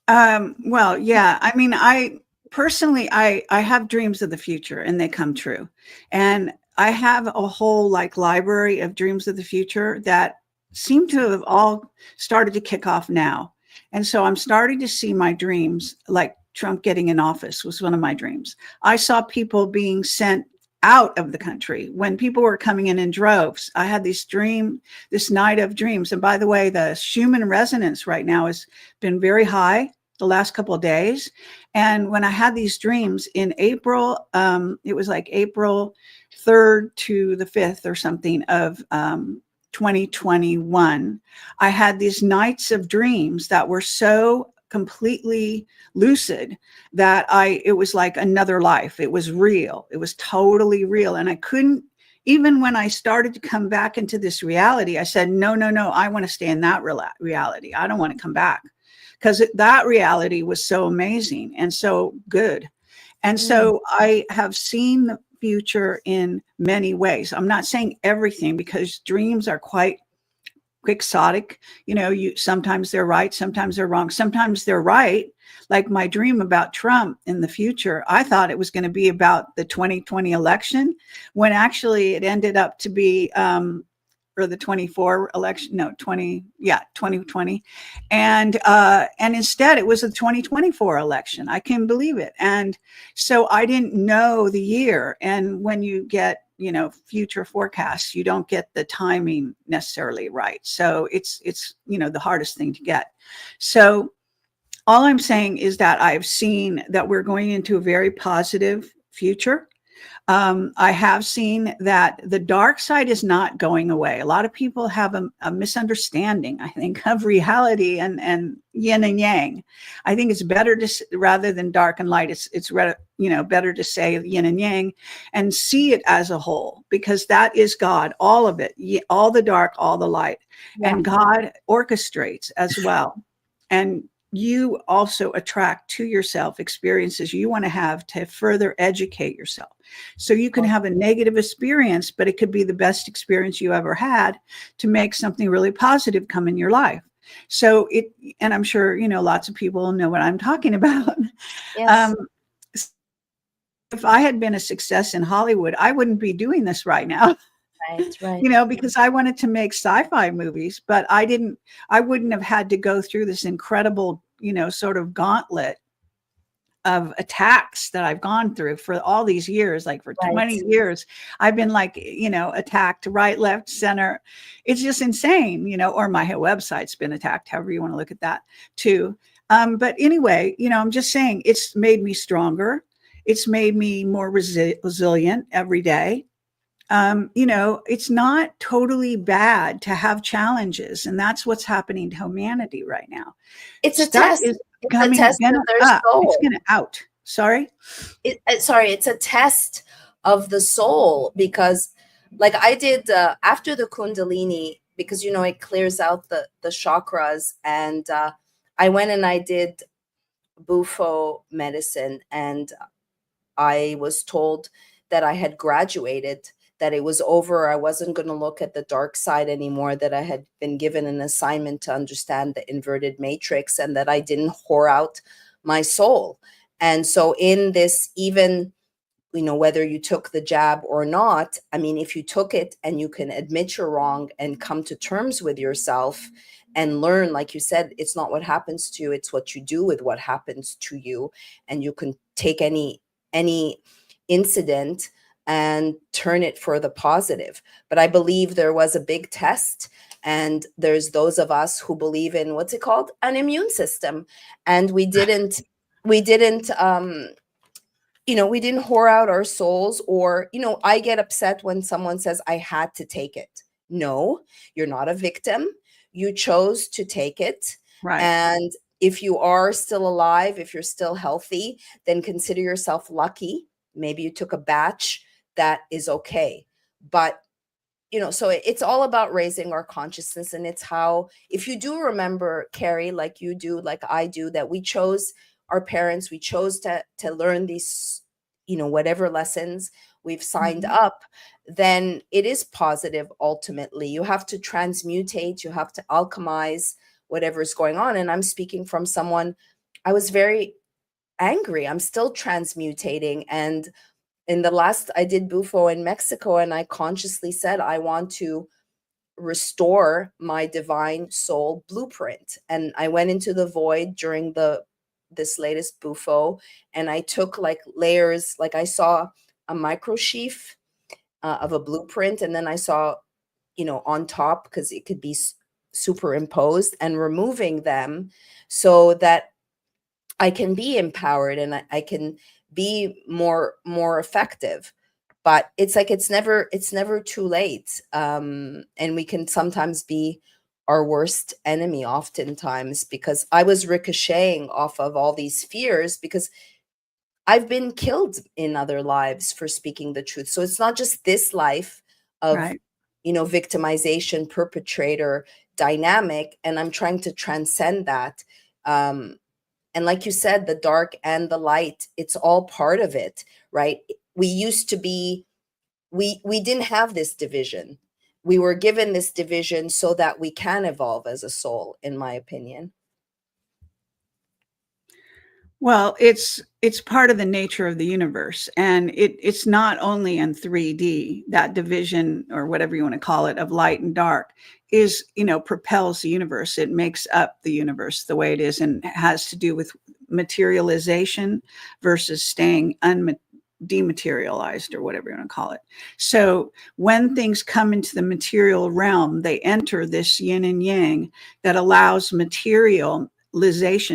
Well, yeah. I mean, I personally have dreams of the future and they come true. And I have a whole library of dreams of the future that seem to have all started to kick off now. And so I'm starting to see my dreams, like Trump getting in office was one of my dreams. I saw people being sent out of the country when people were coming in droves. I had this night of dreams. And by the way, the Schumann resonance right now has been very high the last couple of days. And when I had these dreams in April, it was like April 3rd to the 5th or something of 2021, I had these nights of dreams that were so completely lucid that it was like another life. It was real. It was totally real. And I couldn't, even when I started to come back into this reality, I said, no, I want to stay in that reality. I don't want to come back, because that reality was so amazing and so good. And so I have seen the future in many ways. I'm not saying everything, because dreams are quite quixotic. You sometimes they're right, sometimes they're wrong, sometimes they're right. Like my dream about Trump in the future, I thought it was going to be about the 2020 election, when actually it ended up to be or the 24 election, no, 2020. And instead it was the 2024 election. I can't believe it. And so I didn't know the year. And when you get, future forecasts, you don't get the timing necessarily right. So it's, the hardest thing to get. So all I'm saying is that I've seen that we're going into a very positive future. I have seen that the dark side is not going away. A lot of people have a misunderstanding, I think, of reality and yin and yang. I think it's better to, rather than dark and light, it's better to say yin and yang and see it as a whole, because that is God, all of it, all the dark, all the light. Yeah. And God orchestrates as well. And you also attract to yourself experiences you want to have to further educate yourself. So you can have a negative experience, but it could be the best experience you ever had to make something really positive come in your life. So and I'm sure, lots of people know what I'm talking about. Yes. If I had been a success in Hollywood, I wouldn't be doing this right now. Right. Because I wanted to make sci-fi movies, but I wouldn't have had to go through this incredible, sort of gauntlet of attacks that I've gone through for all these years. Like for 20 years, I've been attacked right, left, center. It's just insane, or my website's been attacked, however you want to look at that too. But anyway, I'm just saying it's made me stronger. It's made me more resilient every day. It's not totally bad to have challenges, and that's what's happening to humanity right now. It's a test. It's a test of their soul. It's going to out. Sorry. It's a test of the soul, because like I did after the Kundalini, because, it clears out the chakras. And I went and I did Bufo medicine, and I was told that I had graduated, that it was over. I wasn't going to look at the dark side anymore, that I had been given an assignment to understand the inverted matrix, and that I didn't whore out my soul. And so in this, even, whether you took the jab or not, I mean, if you took it and you can admit you're wrong and come to terms with yourself and learn, like you said, it's not what happens to you, it's what you do with what happens to you. And you can take any incident and turn it for the positive. But I believe there was a big test, and there's those of us who believe in, what's it called, an immune system, and we didn't whore out our souls. Or, I get upset when someone says I had to take it. No, you're not a victim. You chose to take it. Right. And if you are still alive, if you're still healthy, then consider yourself lucky. Maybe you took a batch. That is okay. But, so it's all about raising our consciousness. And it's how, if you do remember, Kerry, like you do, like I do, that we chose our parents, we chose to learn these, whatever lessons we've signed up, then it is positive. Ultimately, you have to transmutate, you have to alchemize whatever's going on. And I'm speaking from someone, I was very angry. I'm still transmutating. And in the last, I did Bufo in Mexico, and I consciously said, I want to restore my divine soul blueprint. And I went into the void during this latest Bufo, and I took like layers, like I saw a microsheath of a blueprint, and then I saw, on top, because it could be superimposed, and removing them so that I can be empowered and I can be more effective. But it's like it's never too late, and we can sometimes be our worst enemy oftentimes, because I was ricocheting off of all these fears, because I've been killed in other lives for speaking the truth. So it's not just this life of victimization, perpetrator dynamic, and I'm trying to transcend that. And like you said, the dark and the light, it's all part of it, right? We used to be, we didn't have this division. we were given this division so that we can evolve as a soul, in my opinion. Well, it's part of the nature of the universe, and it's not only in 3D. That division, or whatever you want to call it, of light and dark is, propels the universe. It makes up the universe the way it is, and has to do with materialization versus staying dematerialized, or whatever you want to call it. So when things come into the material realm, they enter this yin and yang that allows materialization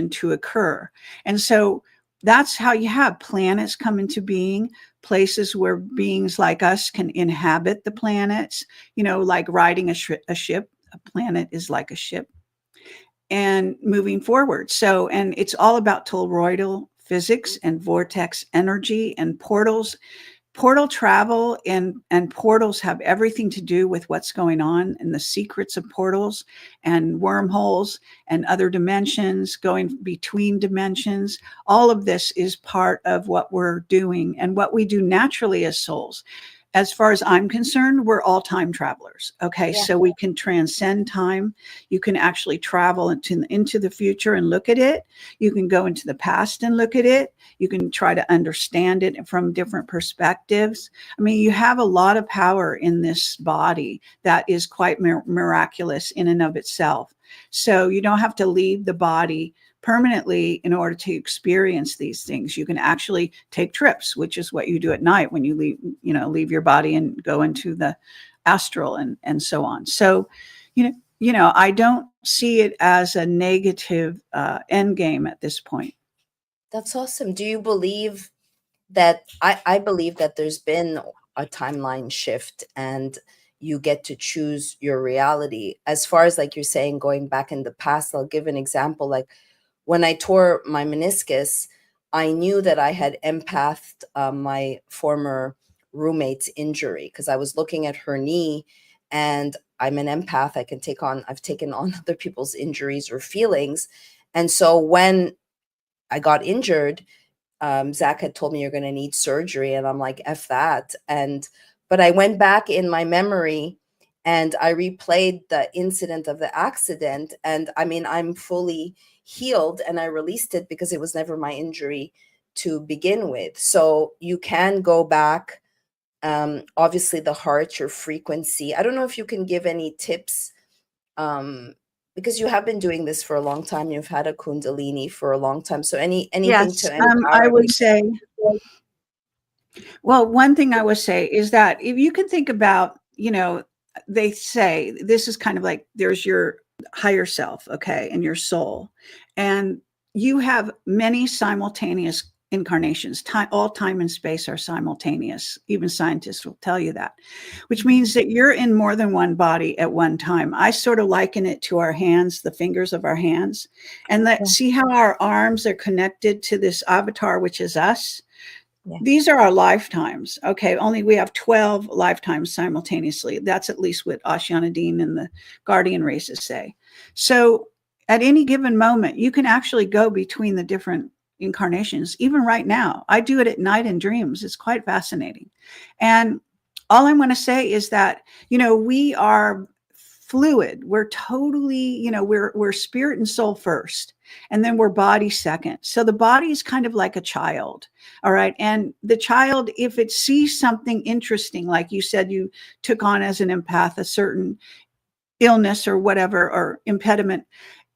to occur. And so that's how you have planets come into being, places where beings like us can inhabit the planets, like riding a ship. A planet is like a ship, and moving forward. So, and it's all about toroidal physics and vortex energy and portals. Portal travel and portals have everything to do with what's going on, and the secrets of portals and wormholes and other dimensions, going between dimensions. All of this is part of what we're doing and what we do naturally as souls. As far as I'm concerned, we're all time travelers. Okay. Yeah. So we can transcend time. You can actually travel into the future and look at it. You can go into the past and look at it. You can try to understand it from different perspectives. I mean, you have a lot of power in this body that is quite miraculous in and of itself. So you don't have to leave the body permanently in order to experience these things. You can actually take trips, which is what you do at night when you leave your body and go into the astral and so on. So, I don't see it as a negative end game at this point. That's awesome. Do you believe that I believe that there's been a timeline shift and you get to choose your reality? As far as, like you're saying, going back in the past, I'll give an example. Like, when I tore my meniscus, I knew that I had empathed my former roommate's injury, because I was looking at her knee, and I'm an empath. I've taken on other people's injuries or feelings. And so when I got injured, Zach had told me, you're going to need surgery. And I'm like, F that. But I went back in my memory and I replayed the incident of the accident. And I mean, I'm fully healed, and I released it because it was never my injury to begin with. So you can go back. Obviously the heart, your frequency. I don't know if you can give any tips, because you have been doing this for a long time. You've had a Kundalini for a long time. So anything yes, to empower I would say, well, one thing I would say is that if you can think about, they say this is kind of like, there's your higher self, okay, and your soul, and you have many simultaneous incarnations. All time and space are simultaneous. Even scientists will tell you that, which means that you're in more than one body at one time. I sort of liken it to our hands, the fingers of our hands, and see how our arms are connected to this avatar, which is us. Yeah. These are our lifetimes. Okay. Only we have 12 lifetimes simultaneously. That's at least what Ashana Dean and the Guardian races say. So at any given moment, you can actually go between the different incarnations. Even right now, I do it at night in dreams. It's quite fascinating. And all I want to say is that, we are fluid. We're totally, we're spirit and soul first, and then we're body second. So the body is kind of like a child. All right. And the child, if it sees something interesting, like you said, you took on as an empath, a certain illness or whatever, or impediment.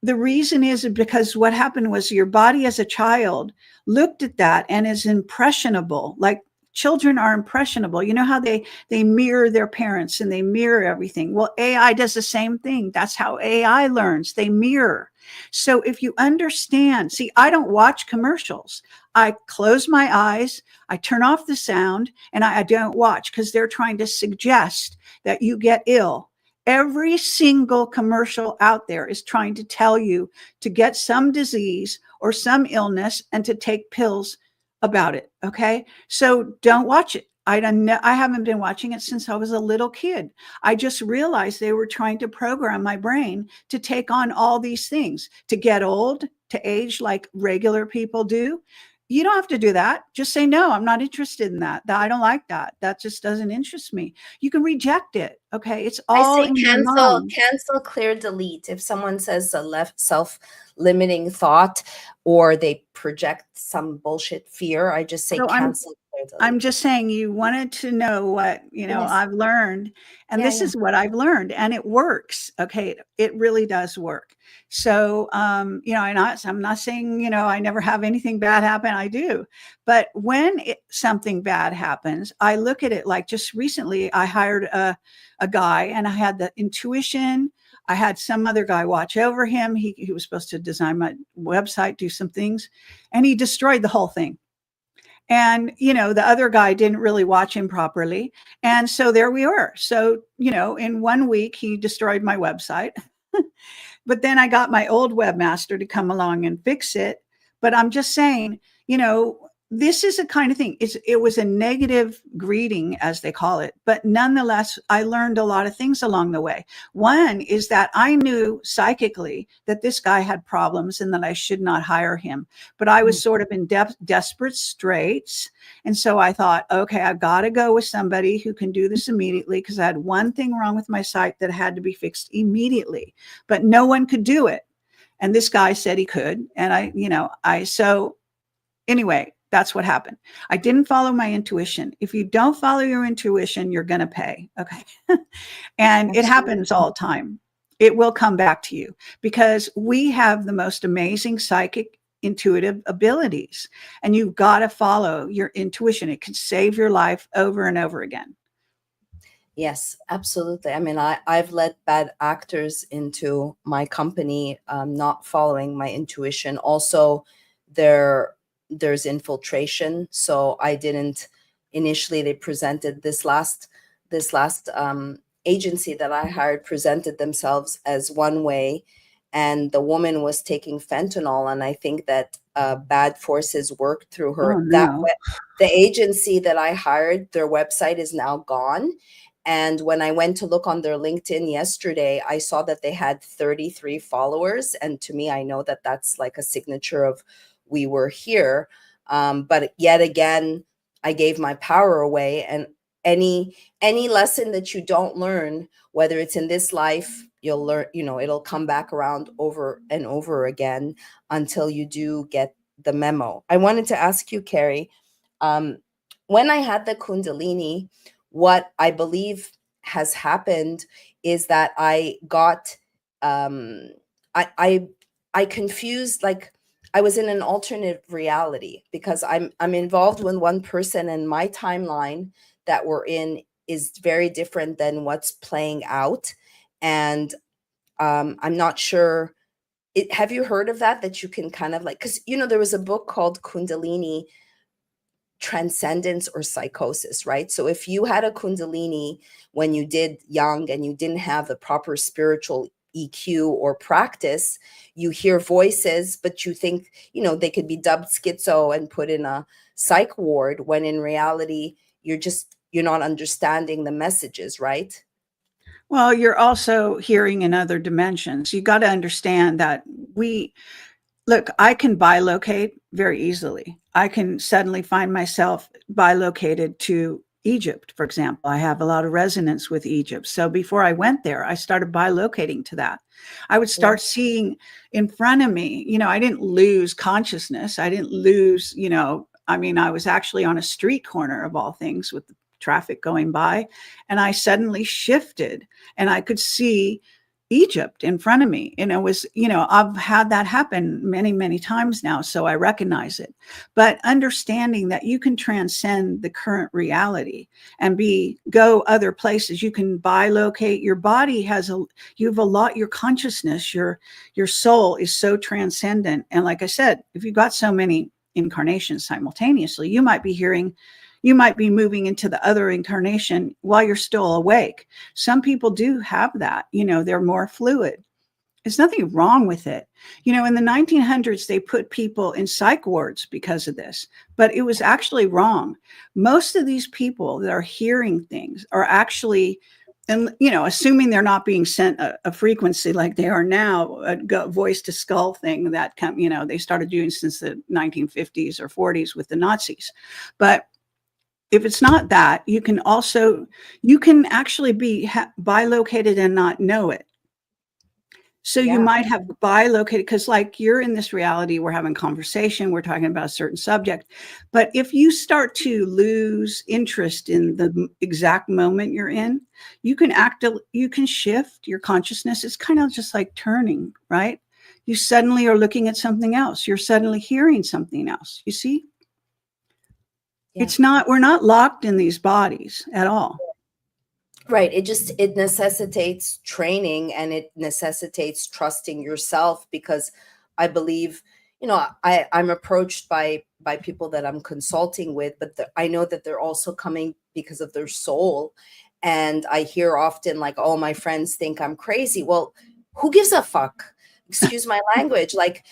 The reason is because what happened was your body as a child looked at that and is impressionable. Like, children are impressionable. You know how they mirror their parents and they mirror everything. Well, AI does the same thing. That's how AI learns. They mirror. So if you understand, see, I don't watch commercials. I close my eyes, I turn off the sound, and I don't watch, because they're trying to suggest that you get ill. Every single commercial out there is trying to tell you to get some disease or some illness and to take pills about it. Okay. So don't watch it. I haven't been watching it since I was a little kid. I just realized they were trying to program my brain to take on all these things, to get old, to age like regular people do. you don't have to do that. Just say, no, I'm not interested in that. I don't like that. That just doesn't interest me. You can reject it. Okay. It's all I say in your cancel, mind. cancel, clear, delete. If someone says a left self-limiting thought or they project some bullshit fear, I just say So cancel, clear, delete. I'm just saying you wanted to know what, Yes. I've learned, and Yeah, this is what I've learned, and it works. Okay. It really does work. So, I'm not saying, I never have anything bad happen. I do. But when something bad happens, I look at it like just recently I hired a guy and I had the intuition. I had some other guy watch over him. He was supposed to design my website, do some things, and he destroyed the whole thing. And, the other guy didn't really watch him properly. And so there we were. So, in 1 week, he destroyed my website. But then I got my old webmaster to come along and fix it. But I'm just saying, this is a kind of thing. It was a negative greeting, as they call it. But nonetheless, I learned a lot of things along the way. One is that I knew psychically that this guy had problems and that I should not hire him. But I was sort of in desperate straits. And so I thought, okay, I've got to go with somebody who can do this immediately, because I had one thing wrong with my site that had to be fixed immediately. But no one could do it. And this guy said he could. And so anyway, that's what happened. I didn't follow my intuition. If you don't follow your intuition, you're going to pay. Okay. And it happens all the time. It will come back to you because we have the most amazing psychic intuitive abilities, and you've got to follow your intuition. It can save your life over and over again. Yes, absolutely. I mean, I've let bad actors into my company, not following my intuition. Also, there's infiltration. So I didn't initially. They presented this last agency that I hired presented themselves as one way, and the woman was taking fentanyl, and I think that bad forces worked through her. Oh, no. The agency that I hired, their website is now gone. And when I went to look on their LinkedIn yesterday, I saw that they had 33 followers. And to me, I know that that's like a signature of we were here. But yet again, I gave my power away. And any lesson that you don't learn, whether it's in this life, you'll learn, it'll come back around over and over again until you do get the memo. I wanted to ask you, Kerry, when I had the Kundalini, what I believe has happened is that I got, I confused, like I was in an alternate reality because I'm involved with one person, and my timeline that we're in is very different than what's playing out. And I'm not sure. Have you heard of that you can kind of like, because, there was a book called Kundalini Transcendence or Psychosis, right? So if you had a Kundalini when you did young and you didn't have the proper spiritual EQ or practice, you hear voices, but you think, they could be dubbed schizo and put in a psych ward, when in reality, you're not understanding the messages, right? Well, you're also hearing in other dimensions. You got to understand that I can bilocate very easily. I can suddenly find myself bilocated to Egypt, for example. I have a lot of resonance with Egypt. So before I went there, I started bilocating to that. I would start seeing in front of me, I didn't lose consciousness. I didn't lose, I was actually on a street corner of all things with the traffic going by, and I suddenly shifted and I could see Egypt in front of me. And it was, I've had that happen many, many times now, so I recognize it. But understanding that you can transcend the current reality and go other places. You can bilocate. Your body your consciousness, your soul is so transcendent. And like I said, if you've got so many incarnations simultaneously, you might be moving into the other incarnation while you're still awake. Some people do have that, they're more fluid. There's nothing wrong with it. In the 1900s, they put people in psych wards because of this, but it was actually wrong. Most of these people that are hearing things are actually and assuming they're not being sent a frequency like they are now, a voice to skull thing that they started doing since the 1950s or 40s with the Nazis. But if it's not that, you can actually be bilocated and not know it. So you might have bilocated, because like you're in this reality, we're having conversation, we're talking about a certain subject. But if you start to lose interest in the exact moment you're in, you can shift your consciousness. It's kind of just like turning, right? You suddenly are looking at something else. You're suddenly hearing something else. You see? Yeah. We're not locked in these bodies at all. Right. It necessitates training, and it necessitates trusting yourself, because I believe, I'm approached by people that I'm consulting with, but I know that they're also coming because of their soul. And I hear often like, oh, my friends think I'm crazy. Well, who gives a fuck? Excuse my language. Like,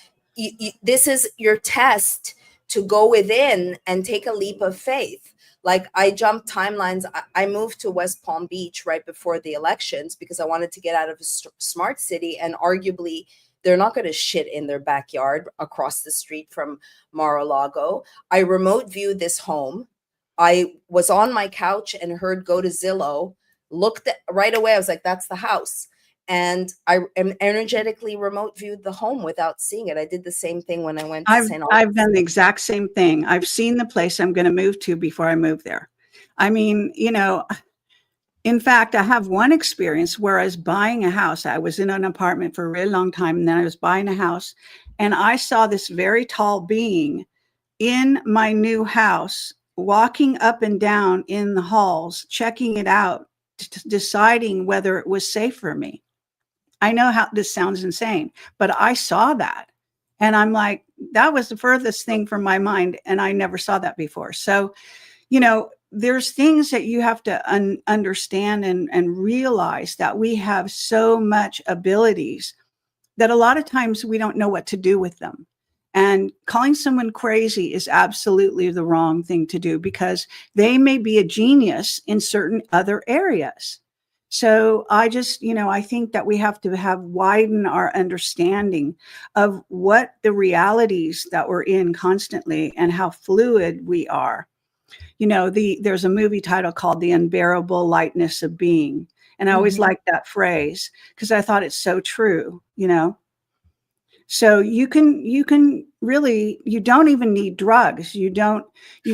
this is your test to go within and take a leap of faith. Like, I jumped timelines. I moved to West Palm Beach right before the elections because I wanted to get out of a smart city, and arguably they're not going to shit in their backyard across the street from Mar-a-Lago. I remote viewed this home. I was on my couch and heard go to Zillow, looked at right away. I was like, that's the house. And I energetically remote viewed the home without seeing it. I did the same thing when I went to St. I've done the exact same thing. I've seen the place I'm going to move to before I move there. I mean, in fact, I have one experience where I was buying a house. I was in an apartment for a really long time, and then I was buying a house, and I saw this very tall being in my new house, walking up and down in the halls, checking it out, deciding whether it was safe for me. I know how this sounds insane, but I saw that. And I'm like, that was the furthest thing from my mind. And I never saw that before. So, there's things that you have to understand and realize that we have so much abilities that a lot of times we don't know what to do with them. And calling someone crazy is absolutely the wrong thing to do, because they may be a genius in certain other areas. So I just, I think that we have to widen our understanding of what the realities that we're in constantly and how fluid we are. There's a movie title called The Unbearable Lightness of Being. And I always liked that phrase because I thought it's so true, So you can really, you don't even need drugs. You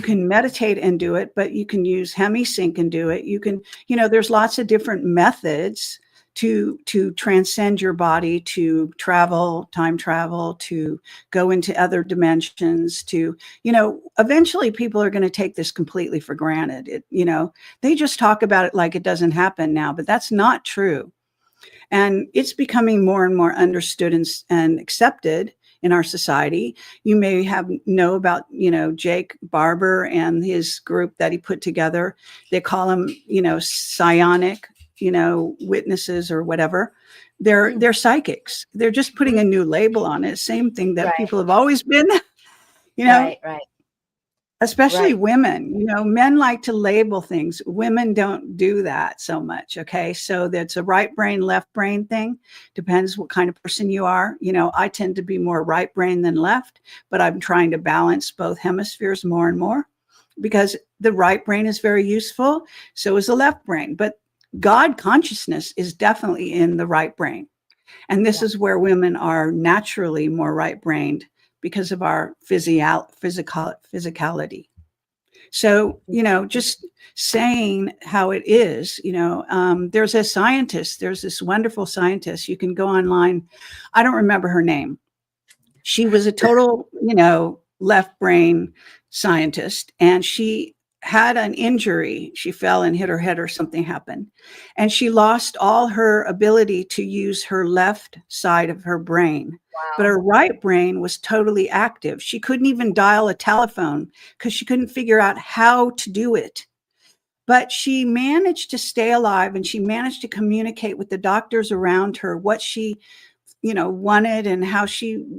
can meditate and do it, but you can use hemisync and do it. You can, there's lots of different methods to transcend your body, to time travel, to go into other dimensions, to, eventually people are going to take this completely for granted. They just talk about it like it doesn't happen now, but that's not true. And it's becoming more and more understood and accepted in our society. You may know about, Jake Barber and his group that he put together. They call them, psionic, witnesses or whatever. They're psychics. They're just putting a new label on it. Same thing that people have always been, Right. Especially women, men like to label things. Women don't do that so much. Okay. So that's a right brain, left brain thing. Depends what kind of person you are. I tend to be more right brain than left, but I'm trying to balance both hemispheres more and more because the right brain is very useful. So is the left brain, but God consciousness is definitely in the right brain. And this is where women are naturally more right brained because of our physicality. So, just saying how it is, there's a scientist, there's this wonderful scientist. You can go online. I don't remember her name. She was a total, left brain scientist, and she had an injury. She fell and hit her head or something happened. And she lost all her ability to use her left side of her brain. Wow. But her right brain was totally active. She couldn't even dial a telephone because she couldn't figure out how to do it. But she managed to stay alive, and she managed to communicate with the doctors around her what she, wanted and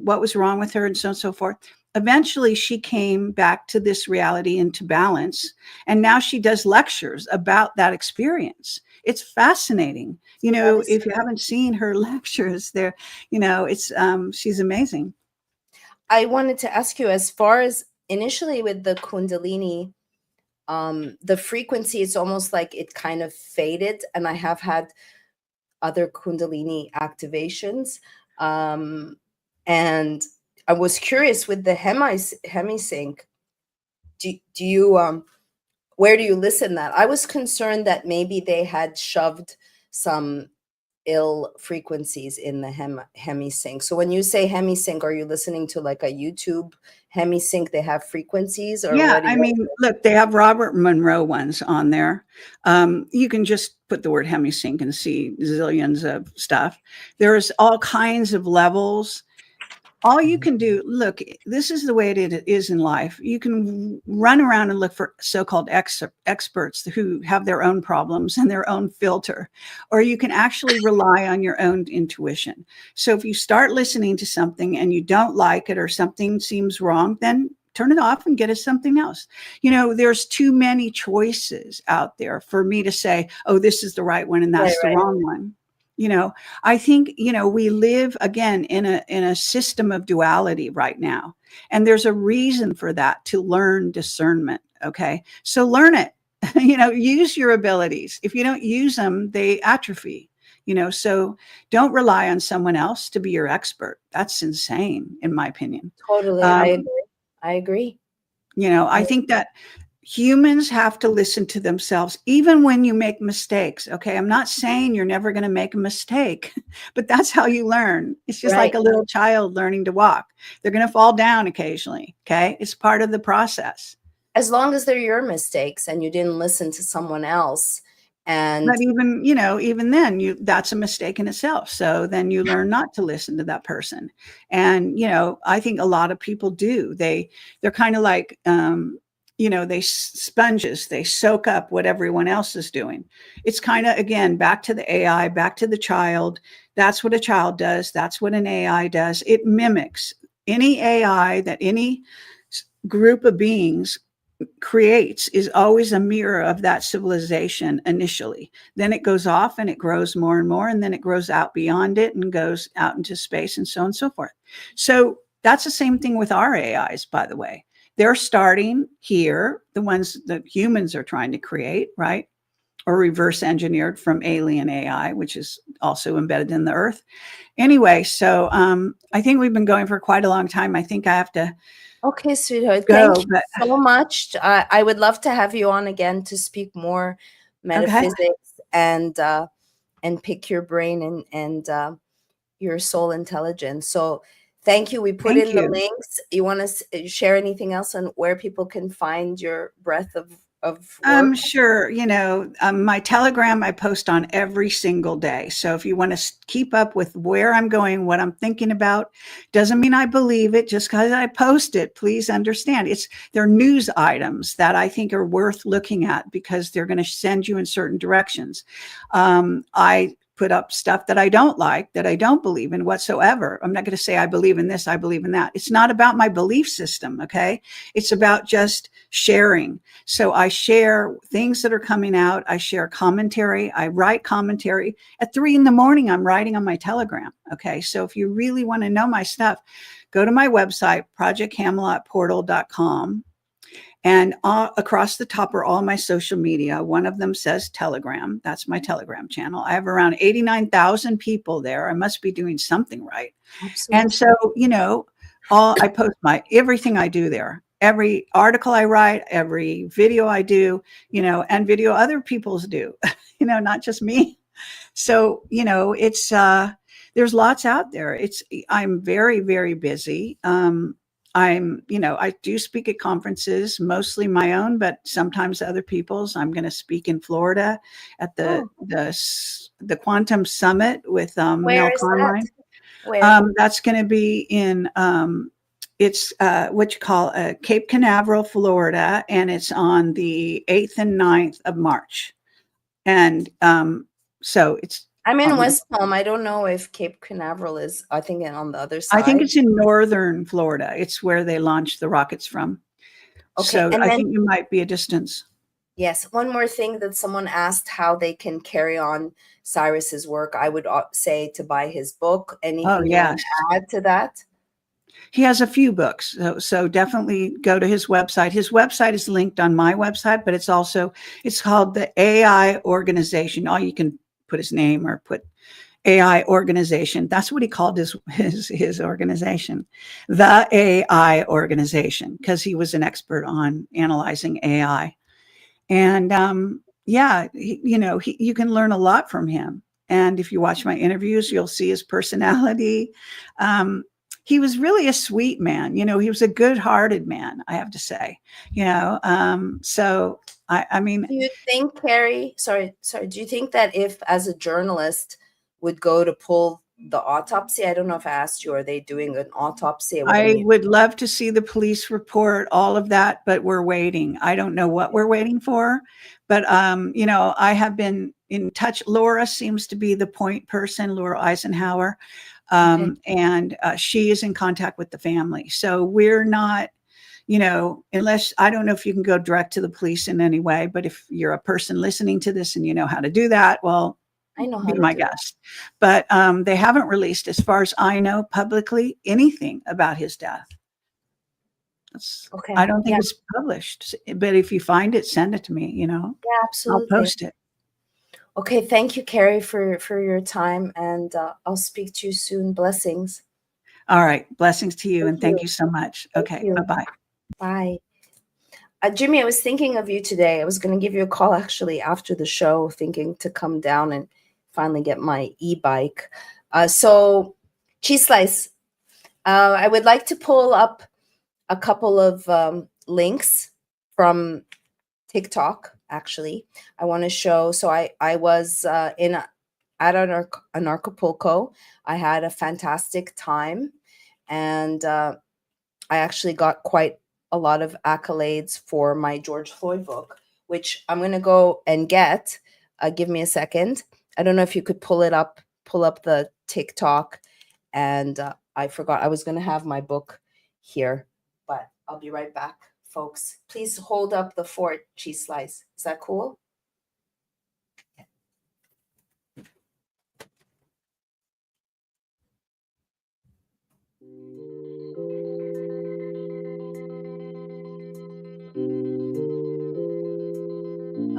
what was wrong with her and so on and so forth. eventually she came back to this reality into balance. And now she does lectures about that experience. It's fascinating. You know, if you haven't seen her lectures there, you know, it's, she's amazing. I wanted to ask you, as far as initially with the Kundalini, the frequency, it's almost like it kind of faded, and I have had other Kundalini activations. And I was curious with the hemisync, do you, where do you listen that? I was concerned that maybe they had shoved some ill frequencies in the hemisync. So when you say hemisync, are you listening to like a YouTube hemisync? They have frequencies, or yeah, what do you look, they have Robert Monroe ones on there. You can just put the word hemisync and see zillions of stuff. There's all kinds of levels. All you can do, look, this is the way it is in life. You can run around and look for so-called experts who have their own problems and their own filter, or you can actually rely on your own intuition. So if you start listening to something and you don't like it, or something seems wrong, then turn it off and get us something else. You know, there's too many choices out there for me to say, oh, this is the right one and that's the wrong one. You know, I think, you know, we live again in a system of duality right now. And there's a reason for that, to learn discernment. Okay. So learn it, you know, use your abilities. If you don't use them, they atrophy, you know, so don't rely on someone else to be your expert. That's insane, in my opinion. Totally. I agree. You know, I think that humans have to listen to themselves, even when you make mistakes. Okay. I'm not saying you're never going to make a mistake, but that's how you learn. It's just like a little child learning to walk. They're going to fall down occasionally. Okay. It's part of the process. As long as they're your mistakes and you didn't listen to someone else. But even, you know, even then that's a mistake in itself. So then you learn not to listen to that person. And, you know, I think a lot of people do. They're kind of like, you know, they sponges, they soak up what everyone else is doing. It's kind of, again, back to the AI, back to the child. That's what a child does. That's what an AI does. It mimics any AI that any group of beings creates, is always a mirror of that civilization initially. Then it goes off and it grows more and more, and then it grows out beyond it and goes out into space and so on and so forth. So that's the same thing with our AIs, by the way. They're starting here, the ones that humans are trying to create, right? Or reverse engineered from alien AI, which is also embedded in the earth. Anyway, so I think we've been going for quite a long time. I think I have to Okay, sweetheart. go, Thank you so much. I would love to have you on again to speak more metaphysics and pick your brain and your soul intelligence. So thank you. We put in the links. You want to share anything else on where people can find your breadth of work? Sure. You know, my Telegram, I post on every single day. So if you want to keep up with where I'm going, what I'm thinking about, doesn't mean I believe it just because I post it. Please understand, they're news items that I think are worth looking at because they're going to send you in certain directions. I put up stuff that I don't like, that I don't believe in whatsoever. I'm not going to say I believe in this, I believe in that. It's not about my belief system, okay? It's about just sharing. So I share things that are coming out. I share commentary. I write commentary. At 3 a.m, I'm writing on my Telegram, okay? So if you really want to know my stuff, go to my website, projectcamelotportal.com. And across the top are all my social media. One of them says Telegram. That's my Telegram channel. I have around 89,000 people there. I must be doing something right. Absolutely. And so, you know, I post everything I do there. Every article I write, every video I do, you know, and video other people's do, you know, not just me. So, you know, it's, there's lots out there. I'm very, very busy. You know, I do speak at conferences, mostly my own, but sometimes other people's. I'm going to speak in Florida at the Quantum Summit with Mel Carmine. That's going to be in it's what you call Cape Canaveral, Florida, and it's on the 8th and 9th of March. And so I'm in West Palm. I don't know if Cape Canaveral is, I think, on the other side. I think it's in northern Florida. It's where they launched the rockets from. Okay, So and I then- think you might be a distance. Yes. One more thing that someone asked how they can carry on Cyrus's work. I would say to buy his book. Anything you want to add to that? He has a few books. So definitely go to his website. His website is linked on my website, but it's called the AI Organization. Or you can put his name or put AI Organization. That's what he called his organization, the AI Organization, because he was an expert on analyzing AI. And you can learn a lot from him. And if you watch my interviews, you'll see his personality. He was really a sweet man. He was a good-hearted man, I have to say. So I mean, do you think, Kerry? Sorry. Do you think that if, as a journalist, would go to pull the autopsy? I don't know if I asked you. Are they doing an autopsy? I would love to see the police report, all of that, but we're waiting. I don't know what we're waiting for, but I have been in touch. Laura seems to be the point person, Laura Eisenhower, and she is in contact with the family. So we're not, unless, I don't know if you can go direct to the police in any way, but if you're a person listening to this and you know how to do that, well, I know how be to my do guest. But they haven't released, as far as I know, publicly anything about his death. Okay. I don't think it's published, but if you find it, send it to me. Yeah, absolutely. I'll post it. Okay, thank you, Kerry, for your time, and I'll speak to you soon. Blessings. All right, blessings to you, and thank you so much. Okay, bye-bye. Bye. Jimmy, I was thinking of you today. I was going to give you a call actually after the show, thinking to come down and finally get my e-bike. So, Cheese Slice, I would like to pull up a couple of links from TikTok. Actually, I want to show. So I was at an Acapulco. I had a fantastic time, and I actually got quite a lot of accolades for my George Floyd book, which I'm going to go and get. Give me a second. I don't know if you could pull up the TikTok, and I forgot I was going to have my book here, but I'll be right back, folks. Please hold up the fort, Cheese Slice. Is that cool?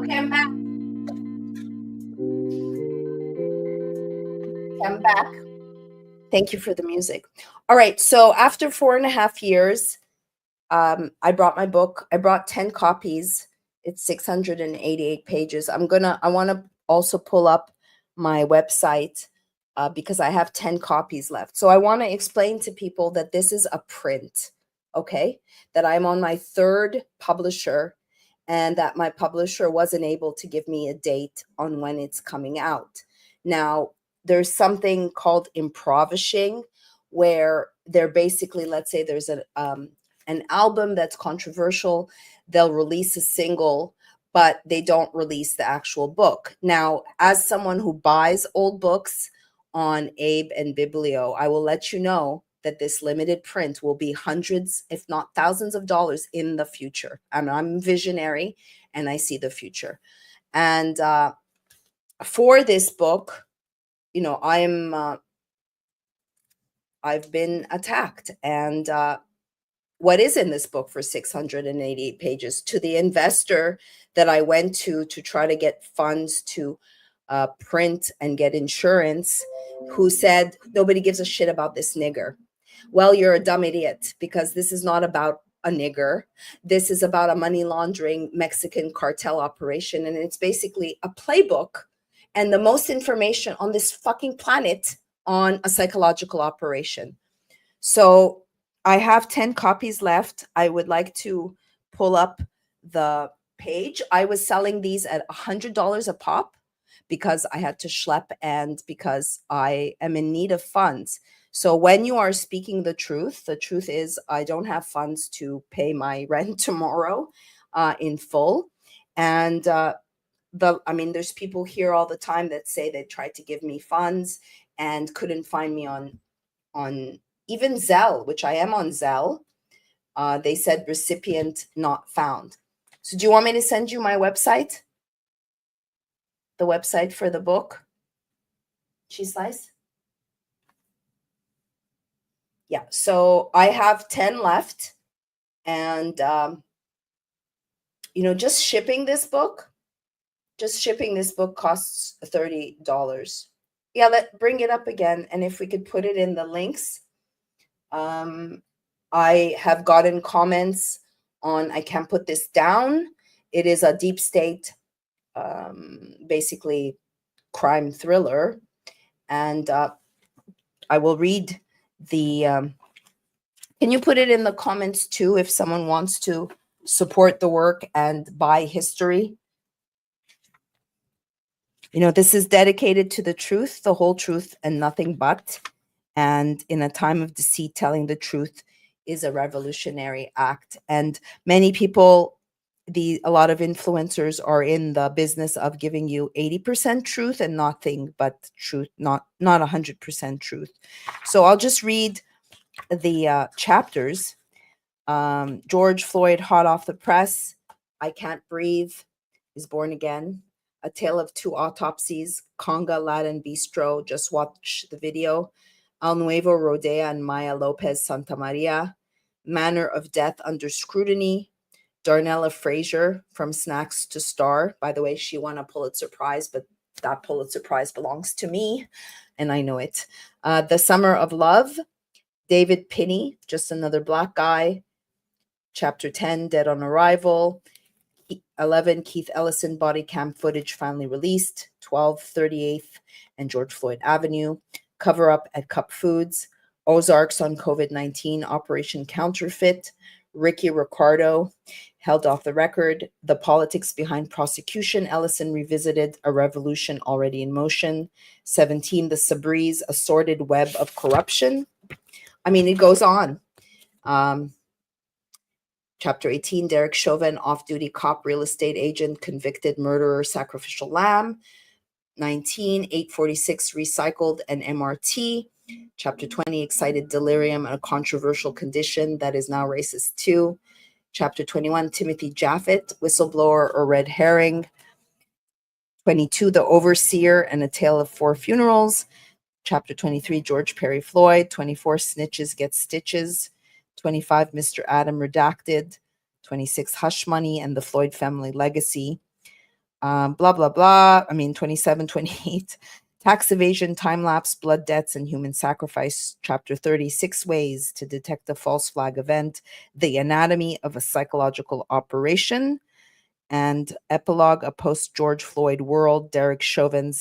Okay, I'm back. I'm back. Thank you for the music. All right. So after 4.5 years, I brought my book. I brought 10 copies. It's 688 pages. I want to also pull up my website because I have 10 copies left. So I want to explain to people that this is a print, okay? That I'm on my third publisher, and that my publisher wasn't able to give me a date on when it's coming out. Now, there's something called improvising, where they're basically, let's say there's an album that's controversial, they'll release a single, but they don't release the actual book. Now, as someone who buys old books on Abe and Biblio, I will let you know that this limited print will be hundreds, if not thousands of dollars in the future. I'm visionary and I see the future. And for this book, I've been attacked. And what is in this book for 688 pages? To the investor that I went to try to get funds to print and get insurance, who said, nobody gives a shit about this nigger. Well, you're a dumb idiot, because this is not about a nigger. This is about a money laundering Mexican cartel operation. And it's basically a playbook and the most information on this fucking planet on a psychological operation. So I have 10 copies left. I would like to pull up the page. I was selling these at $100 a pop because I had to schlep and because I am in need of funds. So when you are speaking the truth is I don't have funds to pay my rent tomorrow in full. And there's people here all the time that say they tried to give me funds and couldn't find me on even Zelle, which I am on Zelle. They said recipient not found. So do you want me to send you my website? The website for the book? Cheese slice? Yeah, so I have 10 left. And, just shipping this book costs $30. Yeah, bring it up again. And if we could put it in the links. I have gotten comments on, I can't put this down. It is a deep state, basically crime thriller. And I will read the, can you put it in the comments too if someone wants to support the work and buy history? This is dedicated to the truth, the whole truth, and nothing but. And in a time of deceit, telling the truth is a revolutionary act. And many people, a lot of influencers are in the business of giving you 80% truth and nothing but truth, not 100% truth. So I'll just read the chapters. George Floyd, hot off the press. I Can't Breathe is born again. A Tale of Two Autopsies. Conga Latin Bistro. Just watch the video. El Nuevo Rodea and Maya Lopez Santa Maria. Manner of Death Under Scrutiny. Darnella Frazier, From Snacks to Star. By the way, she won a Pulitzer Prize, but that Pulitzer Prize belongs to me, and I know it. The Summer of Love. David Pinney, Just Another Black Guy. Chapter 10, Dead on Arrival. 11, Keith Ellison, Body Cam Footage Finally Released. 12, 38th and George Floyd Avenue. Cover Up at Cup Foods. Ozarks on COVID-19, Operation Counterfeit. Ricky Ricardo, Held Off the Record. The Politics Behind Prosecution, Ellison Revisited, A Revolution Already in Motion. 17, The Sabris, A Sordid Web of Corruption. It goes on. Chapter 18, Derek Chauvin, Off-Duty Cop, Real Estate Agent, Convicted Murderer, Sacrificial Lamb. 19, 846, Recycled and MRT. Chapter 20, Excited Delirium, A Controversial Condition That Is Now Racist Too. Chapter 21, Timothy Jaffet, Whistleblower or Red Herring. 22, The Overseer and A Tale of Four Funerals. Chapter 23, George Perry Floyd. 24, Snitches Get Stitches. 25, Mr. Adam Redacted. 26, Hush Money and the Floyd Family Legacy. Blah, blah, blah. 27, 28. Tax Evasion, Time Lapse, Blood Debts, and Human Sacrifice. Chapter 30, 6 Ways to Detect a False Flag Event. The Anatomy of a Psychological Operation. And Epilogue, A Post-George Floyd World. Derek Chauvin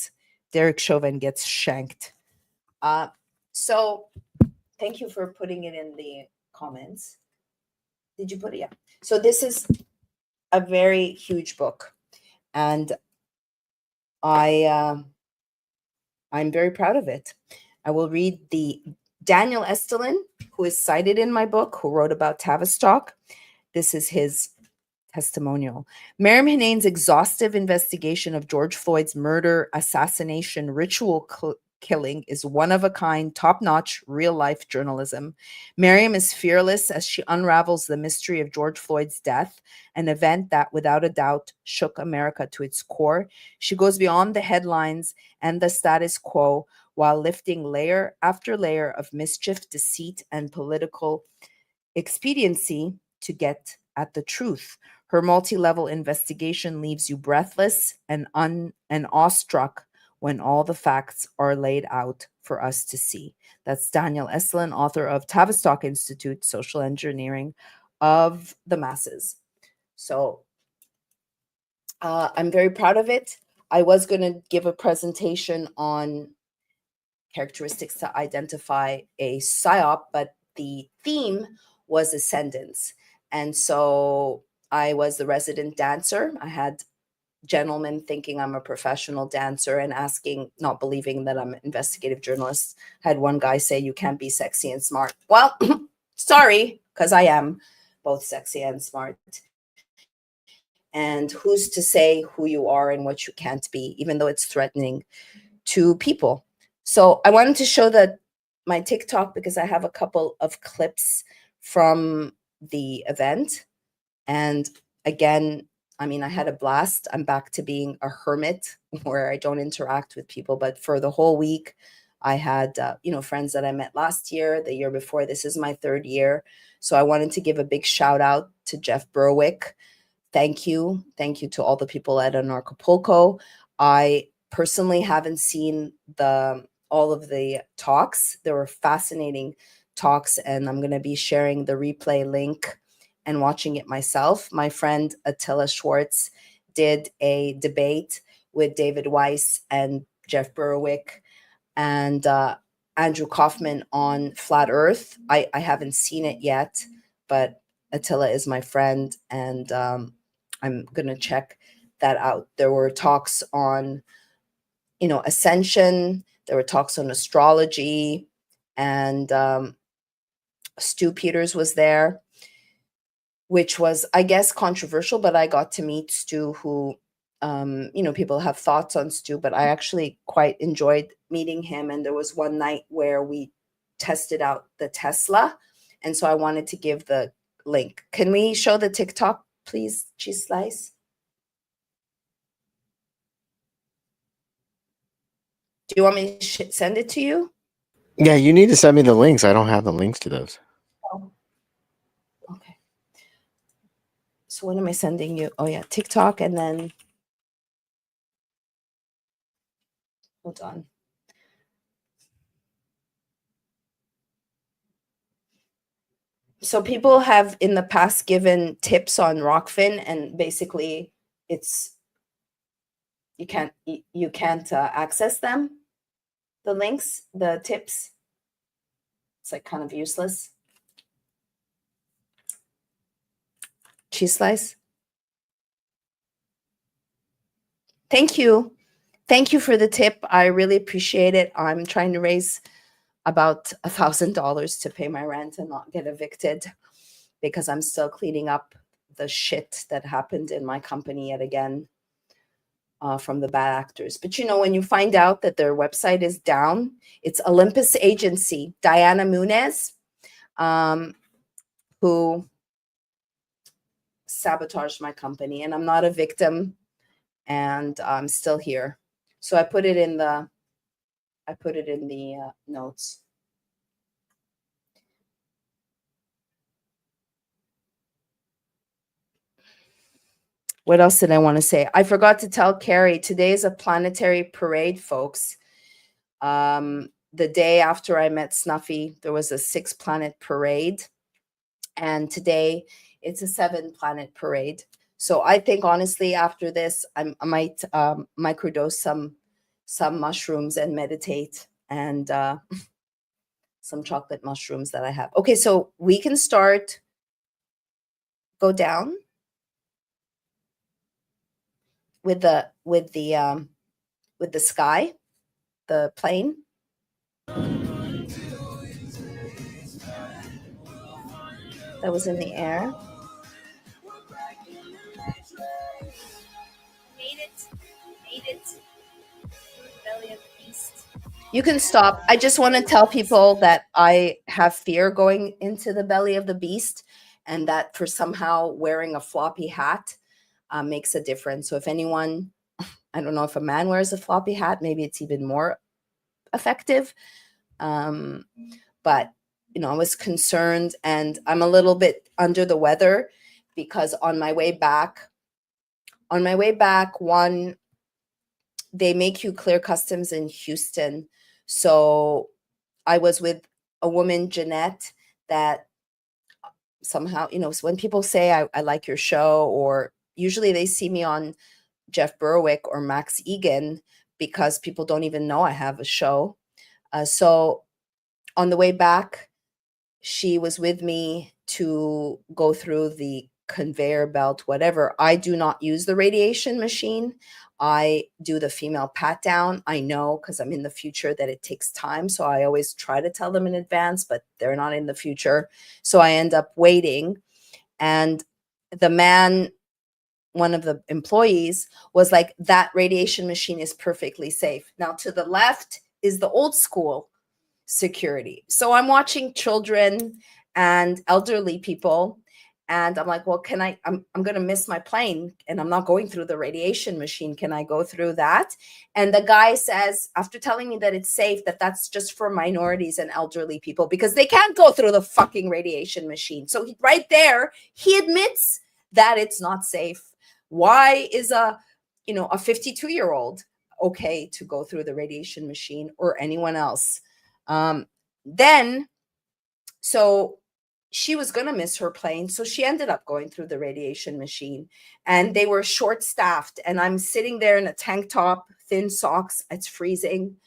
Gets Shanked. So thank you for putting it in the comments. Did you put it? Yeah. So this is a very huge book. And I'm very proud of it. I will read the Daniel Estelin, who is cited in my book, who wrote about Tavistock. This is his testimonial. Maryam Hanane's exhaustive investigation of George Floyd's murder, assassination, ritual killing is one-of-a-kind, top-notch, real-life journalism. Maryam is fearless as she unravels the mystery of George Floyd's death, an event that, without a doubt, shook America to its core. She goes beyond the headlines and the status quo while lifting layer after layer of mischief, deceit, and political expediency to get at the truth. Her multi-level investigation leaves you breathless and awestruck when all the facts are laid out for us to see. That's Daniel Estelin, author of Tavistock Institute, Social Engineering of the Masses. So I'm very proud of it. I was going to give a presentation on characteristics to identify a PSYOP, but the theme was ascendance. And so I was the resident dancer. I had gentlemen thinking I'm a professional dancer and asking, not believing that I'm an investigative journalist. I had one guy say, you can't be sexy and smart. Well, sorry, because I am both sexy and smart. And who's to say who you are and what you can't be, even though it's threatening to people. So I wanted to show my TikTok because I have a couple of clips from the event. And again, I mean, I had a blast. I'm back to being a hermit where I don't interact with people. But for the whole week, I had, friends that I met last year, the year before. This is my 3rd year. So I wanted to give a big shout out to Jeff Berwick. Thank you. Thank you to all the people at Anarchapulco. I personally haven't seen all of the talks. There were fascinating talks, and I'm going to be sharing the replay link and watching it myself. My friend Attila Schwartz did a debate with David Weiss and Jeff Berwick and Andrew Kaufman on Flat Earth. I haven't seen it yet, but Attila is my friend, and I'm going to check that out. There were talks on, ascension. There were talks on astrology, and Stu Peters was there, which was, I guess, controversial, but I got to meet Stu, who, people have thoughts on Stu, but I actually quite enjoyed meeting him. And there was one night where we tested out the Tesla. And so I wanted to give the link. Can we show the TikTok, please, Cheese Slice? Do you want me to send it to you? Yeah, you need to send me the links. I don't have the links to those. Oh. Okay. So what am I sending you? Oh, yeah, TikTok, and then hold on. So people have in the past given tips on Rockfin, and basically it's you can't access them, the links, the tips. It's like kind of useless. Cheese Slice. Thank you. Thank you for the tip. I really appreciate it. I'm trying to raise about $1,000 to pay my rent and not get evicted because I'm still cleaning up the shit that happened in my company yet again from the bad actors. But when you find out that their website is down, it's Olympus Agency, Diana Munez, who sabotaged my company, and I'm not a victim, and I'm still here. So I put it in the notes. What else did I want to say? I forgot to tell Kerry, today is a planetary parade, folks. The day after I met Snuffy, there was a 6-planet parade. And today it's a 7-planet parade. So I think, honestly, after this, I might microdose some mushrooms and meditate, and some chocolate mushrooms that I have. Okay, so we can start. Go down with the sky, the plane. That was in the air. Made it. Belly of the beast. You can stop. I just want to tell people that I have fear going into the belly of the beast, and that for somehow wearing a floppy hat makes a difference. So if anyone, I don't know if a man wears a floppy hat, maybe it's even more effective. But I was concerned, and I'm a little bit under the weather because on my way back, they make you clear customs in Houston. So I was with a woman, Jeanette, that somehow, when people say I like your show, or usually they see me on Jeff Berwick or Max Egan because people don't even know I have a show. So on the way back, she was with me to go through the conveyor belt, whatever. I do not use the radiation machine. I do the female pat down. I know because I'm in the future that it takes time. So I always try to tell them in advance, but they're not in the future. So I end up waiting. And the man, one of the employees was like, that radiation machine is perfectly safe. Now to the left is the old school security. So I'm watching children and elderly people, and I'm like, well, I'm going to miss my plane, and I'm not going through the radiation machine. Can I go through that? And the guy says, after telling me that it's safe, that that's just for minorities and elderly people because they can't go through the fucking radiation machine. So right there, he admits that it's not safe. Why is a 52-year-old okay to go through the radiation machine, or anyone else? So she was going to miss her plane. So she ended up going through the radiation machine, and they were short staffed. And I'm sitting there in a tank top, thin socks. It's freezing,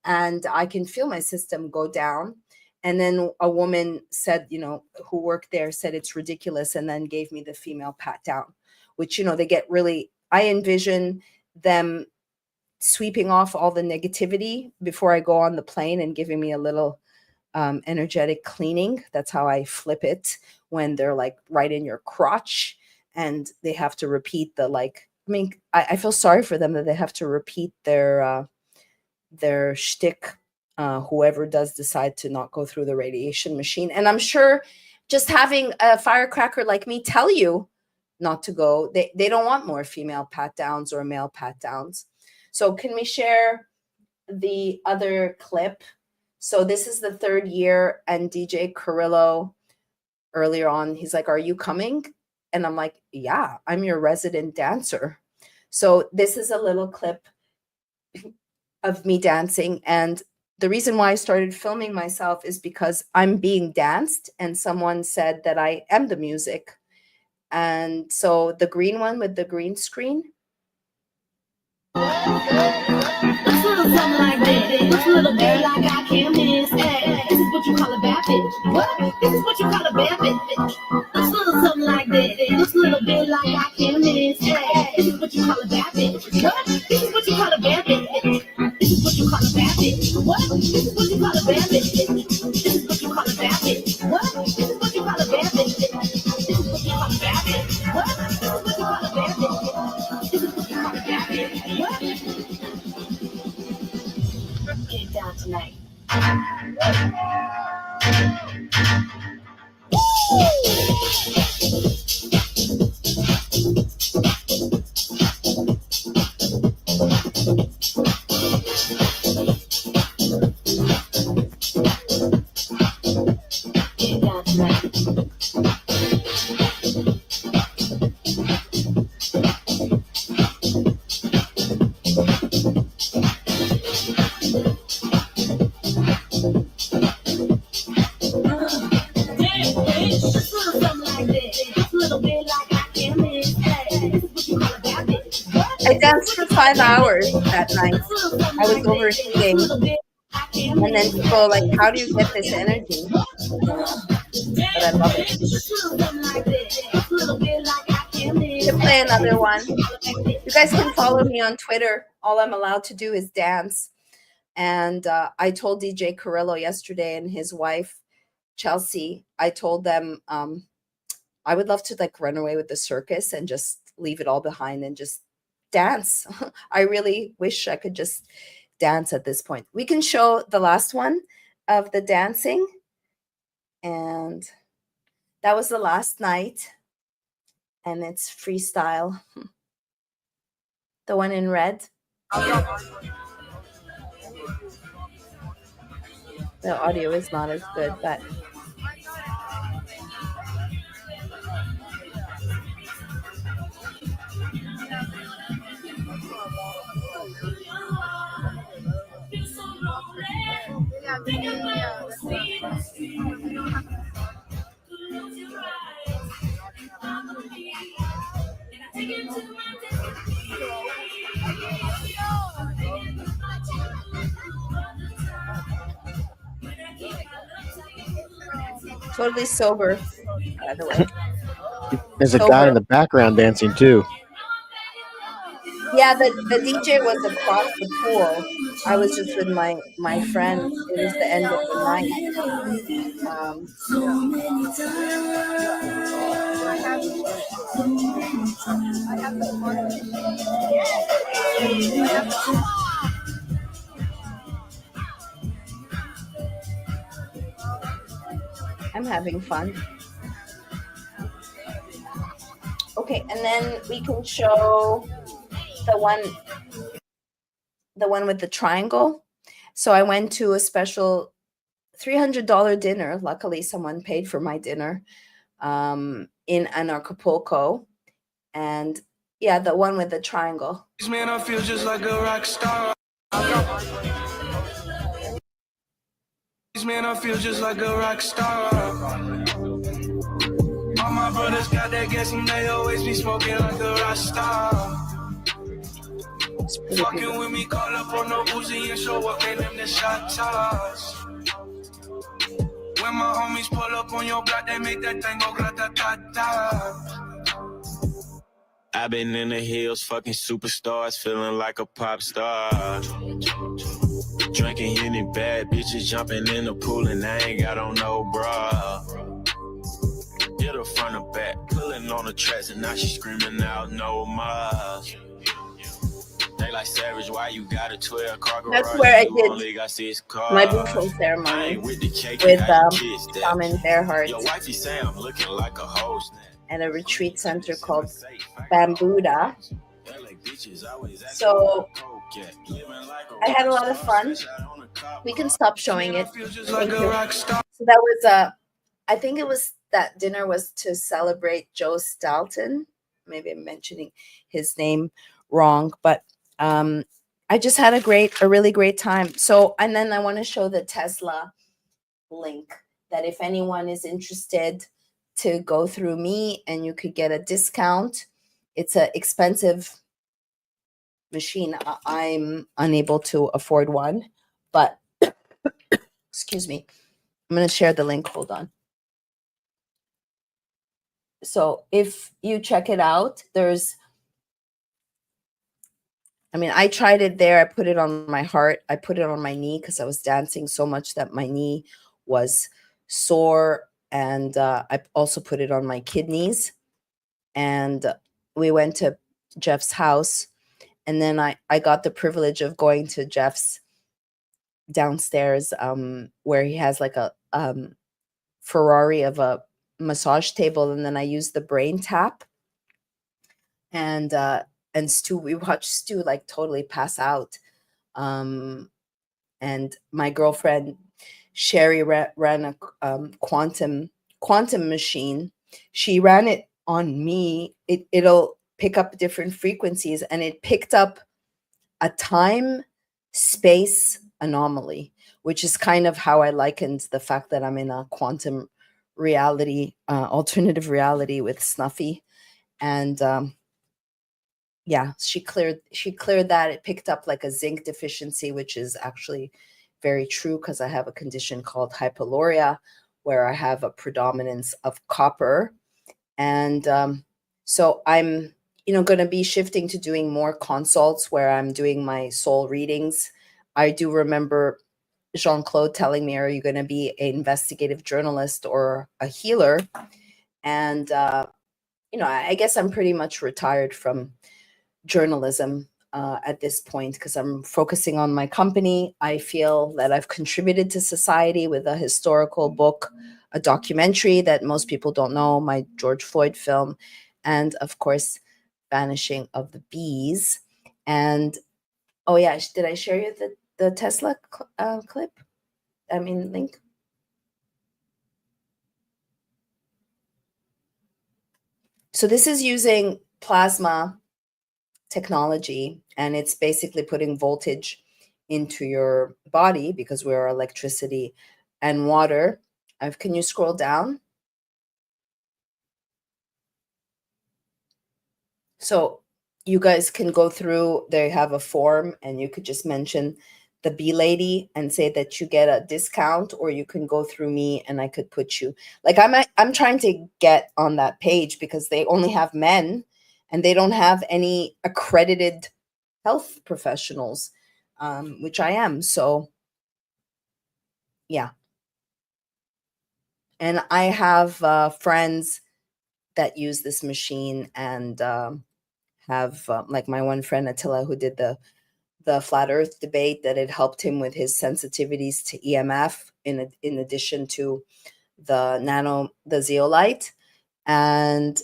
and I can feel my system go down. And then a woman said, who worked there, said it's ridiculous, and then gave me the female pat down, which, they get really, I envision them sweeping off all the negativity before I go on the plane and giving me a little energetic cleaning. That's how I flip it, when they're like right in your crotch and they have to repeat I feel sorry for them that they have to repeat their shtick, whoever does decide to not go through the radiation machine. And I'm sure just having a firecracker like me tell you not to go, they don't want more female pat downs or male pat downs. So can we share the other clip? So this is the third year, and DJ Carrillo, earlier on, he's like, are you coming? And I'm like, yeah, I'm your resident dancer. So this is a little clip of me dancing. And the reason why I started filming myself is because I'm being danced, and someone said that I am the music. And so the green one with the green screen. Looks a little something like that. Looks a little bit like I can't miss. Hey, this is what you call a bad bitch. What? This is what you call a bad bitch. Looks a little something like that. Looks a little bit like I can't miss. Hey, this is what you call a bad bitch. What? This is what you call a bad bitch. This is what you call a bad bitch. What? This is what you call a bad bitch. This is what you call a bad bitch. What? This is what you call a bad bitch. This is what you call a bad bitch. What? This is what you call a bad bitch. This is what you call a bad bitch. What? Get it down tonight. Get it down tonight. I danced for 5 hours that night. I was overheating. And then people like, how do you get this energy? But I love it. To play another one. You guys can follow me on Twitter. All I'm allowed to do is dance. And I told DJ Carrillo yesterday and his wife, Chelsea, I told them I would love to like run away with the circus and just leave it all behind and just dance. I really wish I could just dance at this point. We can show the last one of the dancing. And that was the last night. And it's freestyle. The one in red. The audio is not as good, but totally sober, by the way. There's a guy in the background dancing too. Yeah, the DJ was across the pool. I was just with my friends. It was the end of the night. Um, I'm having fun. Okay, and then we can show the one with the triangle. So I went to a special $300 dinner. Luckily, someone paid for my dinner in Acapulco. And yeah, the one with the triangle. Man, I feel just like a rock star. Man, I feel just like a rock star. All my brothers got that gas and they always be smoking like a rock star. Fucking with me, call up on no Uzi and show up, man, them the shot toss. When my homies pull up on your block, they make that thing go grata-ta-ta. I've been in the hills, fucking superstars, feeling like a pop star. Drinking any bad bitches, jumping in the pool, and I ain't got on no bra. Hit her front or back, pulling on the tracks, and now she screaming out no more. They like Savage, why you got a 12-car garage? That's where I only got 6 cars. My bouquet ceremony with Simon Bearhart. Your wifey say I'm looking like a host. At a retreat center called Bambuda. So I had a lot of fun. We can stop showing it. Thank you. So that was I think it was that dinner was to celebrate Joe Stalton. Maybe I'm mentioning his name wrong, but I just had a really great time. So, and then I want to show the Tesla link that if anyone is interested to go through me and you could get a discount. It's an expensive machine. I'm unable to afford one, but excuse me. I'm going to share the link. Hold on. So if you check it out, I tried it there. I put it on my heart. I put it on my knee because I was dancing so much that my knee was sore. And I also put it on my kidneys. And we went to Jeff's house. And then I got the privilege of going to Jeff's downstairs where he has like a Ferrari of a massage table. And then I used the brain tap. And Stu, we watched Stu like totally pass out. And my girlfriend, Sherry, ran a quantum machine. She ran it on me. It'll pick up different frequencies, and it picked up a time-space anomaly, which is kind of how I likened the fact that I'm in a quantum reality, alternative reality with Snuffy. And yeah, she cleared that. It picked up like a zinc deficiency, which is actually very true because I have a condition called hypoluria where I have a predominance of copper. And so I'm, going to be shifting to doing more consults where I'm doing my soul readings. I do remember Jean-Claude telling me, are you going to be an investigative journalist or a healer? And, I guess I'm pretty much retired from journalism at this point because I'm focusing on my company. I feel that I've contributed to society with a historical book, a documentary that most people don't know, my George Floyd film, and of course, Vanishing of the Bees. And oh yeah, did I share you the Tesla clip? Link. So this is using plasma technology, and it's basically putting voltage into your body because we're electricity and water. Can you scroll down? So you guys can go through, they have a form, and you could just mention the bee lady and say that you get a discount, or you can go through me and I could put you, like I'm trying to get on that page because they only have men and they don't have any accredited health professionals, which I am. So yeah. And I have friends that use this machine and have like my one friend Attila, who did the flat earth debate, that it helped him with his sensitivities to EMF in addition to the zeolite. And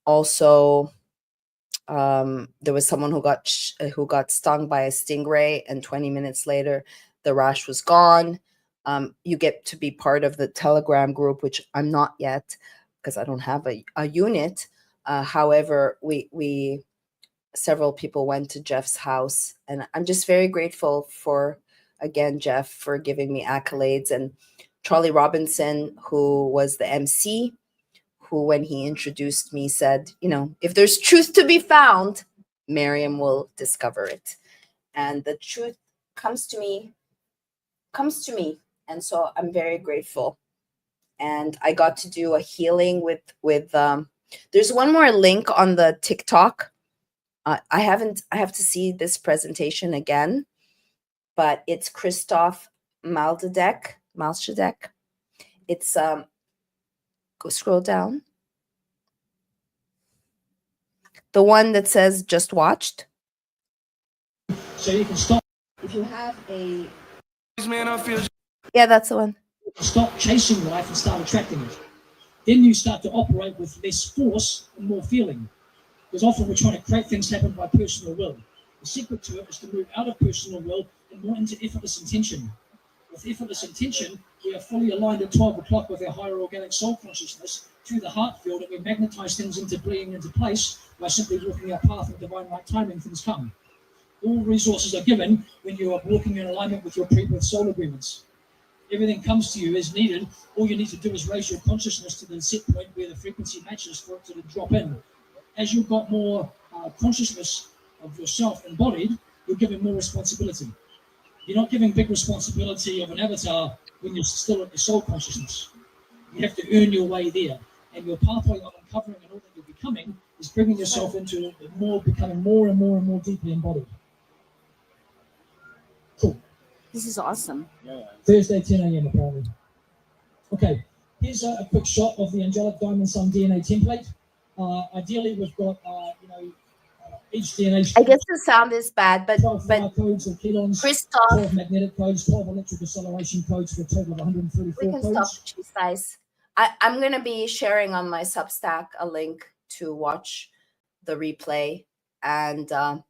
also there was someone who got stung by a stingray, and 20 minutes later the rash was gone. You get to be part of the Telegram group, which I'm not yet because I don't have a unit. However, we several people went to Jeff's house, and I'm just very grateful for, again, Jeff, for giving me accolades, and Charlie Robinson, who was the MC, who, when he introduced me, said, if there's truth to be found, Maryam will discover it. And the truth comes to me. And so I'm very grateful. And I got to do a healing with there's one more link on the TikTok. I have to see this presentation again, but it's Christoph Maldedek. It's go scroll down. The one that says just watched. So you can stop. If you have a yeah, that's the one. Stop chasing life and start attracting it. Then you start to operate with less force and more feeling. Because often we're trying to create things happen by personal will. The secret to it is to move out of personal will and more into effortless intention. With effortless intention, we are fully aligned at 12 o'clock with our higher organic soul consciousness through the heart field, and we magnetize things into being into place by simply walking our path in divine right timing. Things come. All resources are given when you are walking in alignment with your pre-birth soul agreements. Everything comes to you as needed. All you need to do is raise your consciousness to the set point where the frequency matches for it to drop in. As you've got more consciousness of yourself embodied, you're given more responsibility. You're not giving big responsibility of an avatar when you're still at your soul consciousness. You have to earn your way there. And your pathway of uncovering and all that you're becoming is bringing yourself into becoming more and more and more deeply embodied. Cool. This is awesome. Thursday, 10 a.m. apparently. Okay, here's a quick shot of the angelic diamond sun DNA template. Ideally, we've got each DNA. I guess the sound is bad, but 12 fire codes or kelons, Christoph, 12 magnetic codes, 12 electric acceleration codes for a total of 134 we can codes. stop, cheese guys. I'm going to be sharing on my Substack a link to watch the replay, and I'm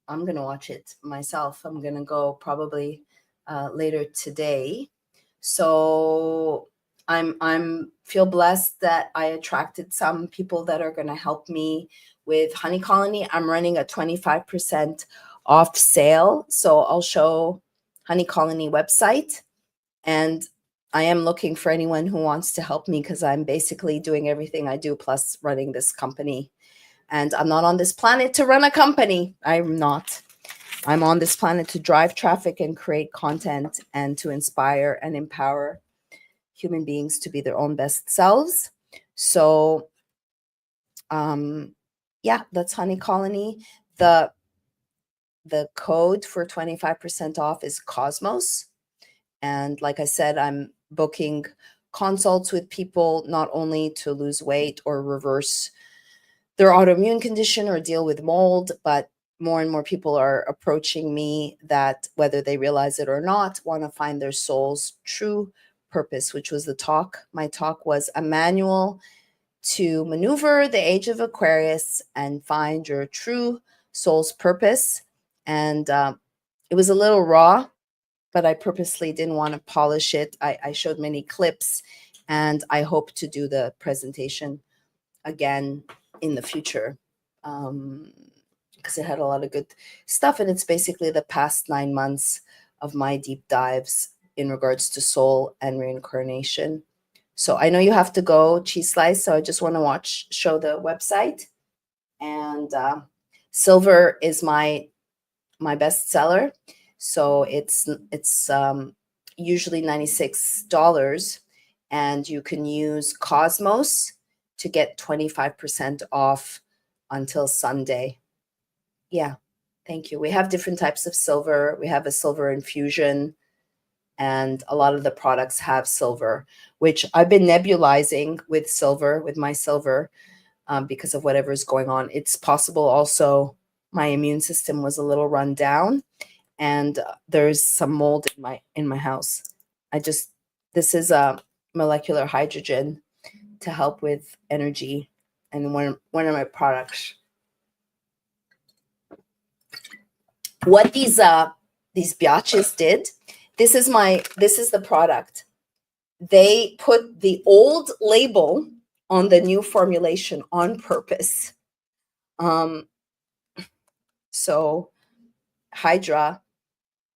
going to watch it myself. I'm going to go probably later today. So I'm feel blessed that I attracted some people that are going to help me with Honey Colony. I'm running a 25% off sale. So I'll show Honey Colony website, and I am looking for anyone who wants to help me, because I'm basically doing everything I do plus running this company. And I'm not on this planet to run a company. I'm not. I'm on this planet to drive traffic and create content and to inspire and empower human beings to be their own best selves. So, yeah, that's Honey Colony. The code for 25% off is Cosmos. And like I said, I'm booking consults with people not only to lose weight or reverse their autoimmune condition or deal with mold, but more and more people are approaching me that, whether they realize it or not, want to find their soul's true purpose, which was the talk. My talk was a manual to maneuver the age of Aquarius and find your true soul's purpose. And it was a little raw, but I purposely didn't want to polish it. I showed many clips, and I hope to do the presentation again in the future, because it had a lot of good stuff. And it's basically the past 9 months of my deep dives in regards to soul and reincarnation. So I know you have to go, Cheese Slice, so I just want to show the website. And silver is my best seller. So it's usually $96, and you can use Cosmos to get 25% off until Sunday. Yeah. Thank you. We have different types of silver. We have a silver infusion, and a lot of the products have silver, which I've been nebulizing with silver, with my silver, because of whatever is going on. It's possible also my immune system was a little run down, and there's some mold in my house. This is a molecular hydrogen to help with energy, and one of my products. What these biatches did, this is the product. They put the old label on the new formulation on purpose. So Hydra,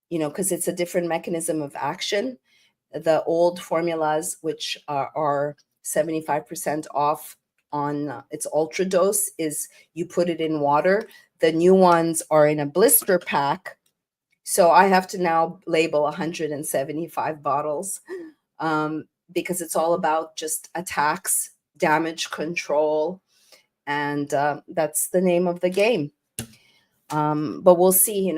because it's a different mechanism of action. The old formulas, which are 75% off on its ultra dose, is you put it in water. The new ones are in a blister pack. So I have to now label 175 bottles because it's all about just attacks, damage control, and that's the name of the game. But we'll see,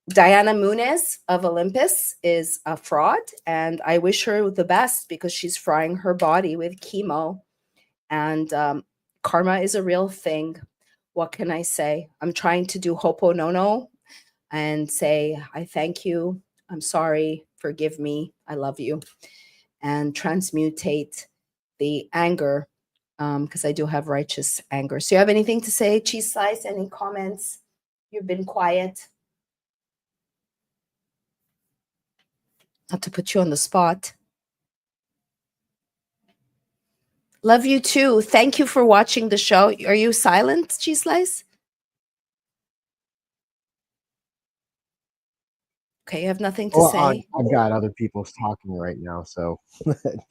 Diana Muniz of Olympus is a fraud, and I wish her the best because she's frying her body with chemo, and karma is a real thing. What can I say? I'm trying to do Ho'oponopono and say, I thank you, I'm sorry, forgive me, I love you, and transmutate the anger, because I do have righteous anger. So you have anything to say, Cheese Slice? Any comments? You've been quiet. Not to put you on the spot. Love you too. Thank you for watching the show. Are you silent, Cheese Slice? Okay, you have nothing to say? I've got other people talking right now, so.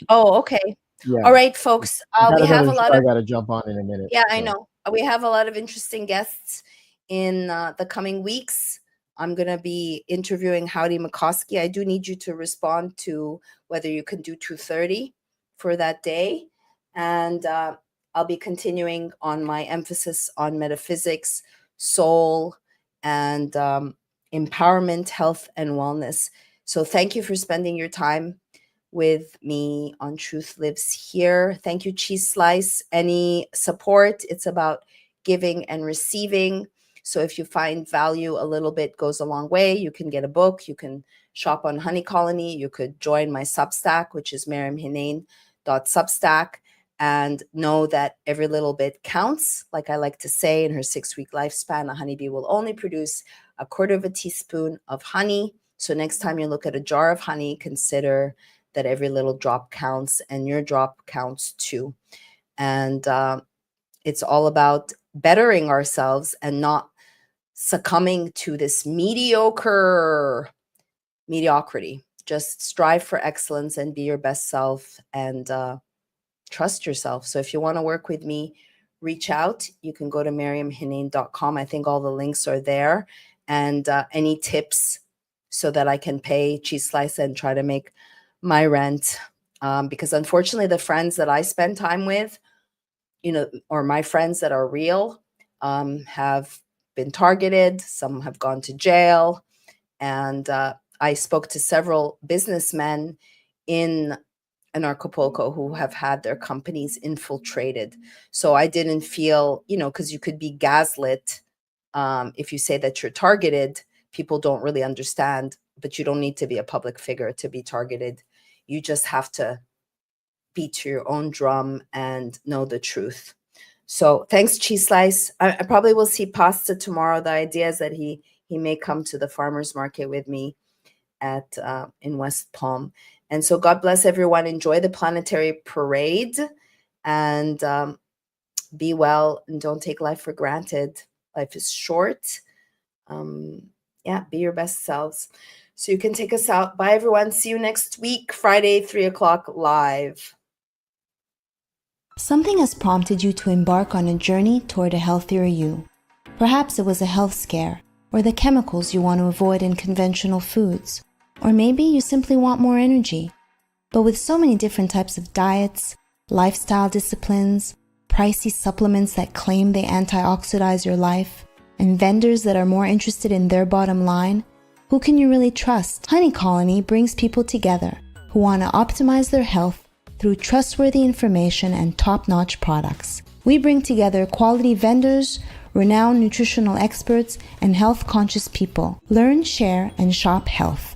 Oh, okay. Yeah. All right, folks. We have a lot of. I got to jump on in a minute. Yeah, I know. We have a lot of interesting guests in the coming weeks. I'm going to be interviewing Howdy McCoskey. I do need you to respond to whether you can do 2:30 for that day. And I'll be continuing on my emphasis on metaphysics, soul, and empowerment, health, and wellness. So thank you for spending your time with me on Truth Lives Here. Thank you, Cheese Slice. Any support, it's about giving and receiving. So if you find value, a little bit goes a long way. You can get a book. You can shop on Honey Colony. You could join my Substack, which is maryamhinane.substack, and know that every little bit counts. Like I like to say, in her 6-week lifespan, a honeybee will only produce 1/4 teaspoon of honey. So next time you look at a jar of honey, consider that every little drop counts, and your drop counts too. And it's all about bettering ourselves and not succumbing to this mediocrity. Just strive for excellence and be your best self, and trust yourself. So if you want to work with me, reach out. You can go to maryamhinane.com. I think all the links are there, and any tips so that I can pay Cheese Slice and try to make my rent, because unfortunately the friends that I spend time with, or my friends that are real, have been targeted. Some have gone to jail, and I spoke to several businessmen in Acapulco who have had their companies infiltrated. So I didn't feel, because you could be gaslit if you say that you're targeted. People don't really understand, but you don't need to be a public figure to be targeted. You just have to beat to your own drum and know the truth. So thanks, Cheese Slice. I probably will see Pasta tomorrow. The idea is that he may come to the farmer's market with me in West Palm. And so God bless everyone. Enjoy the planetary parade, and be well, and don't take life for granted. Life is short. Be your best selves. So you can take us out. Bye, everyone. See you next week, Friday, 3:00 live. Something has prompted you to embark on a journey toward a healthier you. Perhaps it was a health scare, or the chemicals you want to avoid in conventional foods. Or maybe you simply want more energy. But with so many different types of diets, lifestyle disciplines, pricey supplements that claim they antioxidize your life, and vendors that are more interested in their bottom line, who can you really trust? Honey Colony brings people together who want to optimize their health through trustworthy information and top-notch products. We bring together quality vendors, renowned nutritional experts, and health-conscious people. Learn, share, and shop health.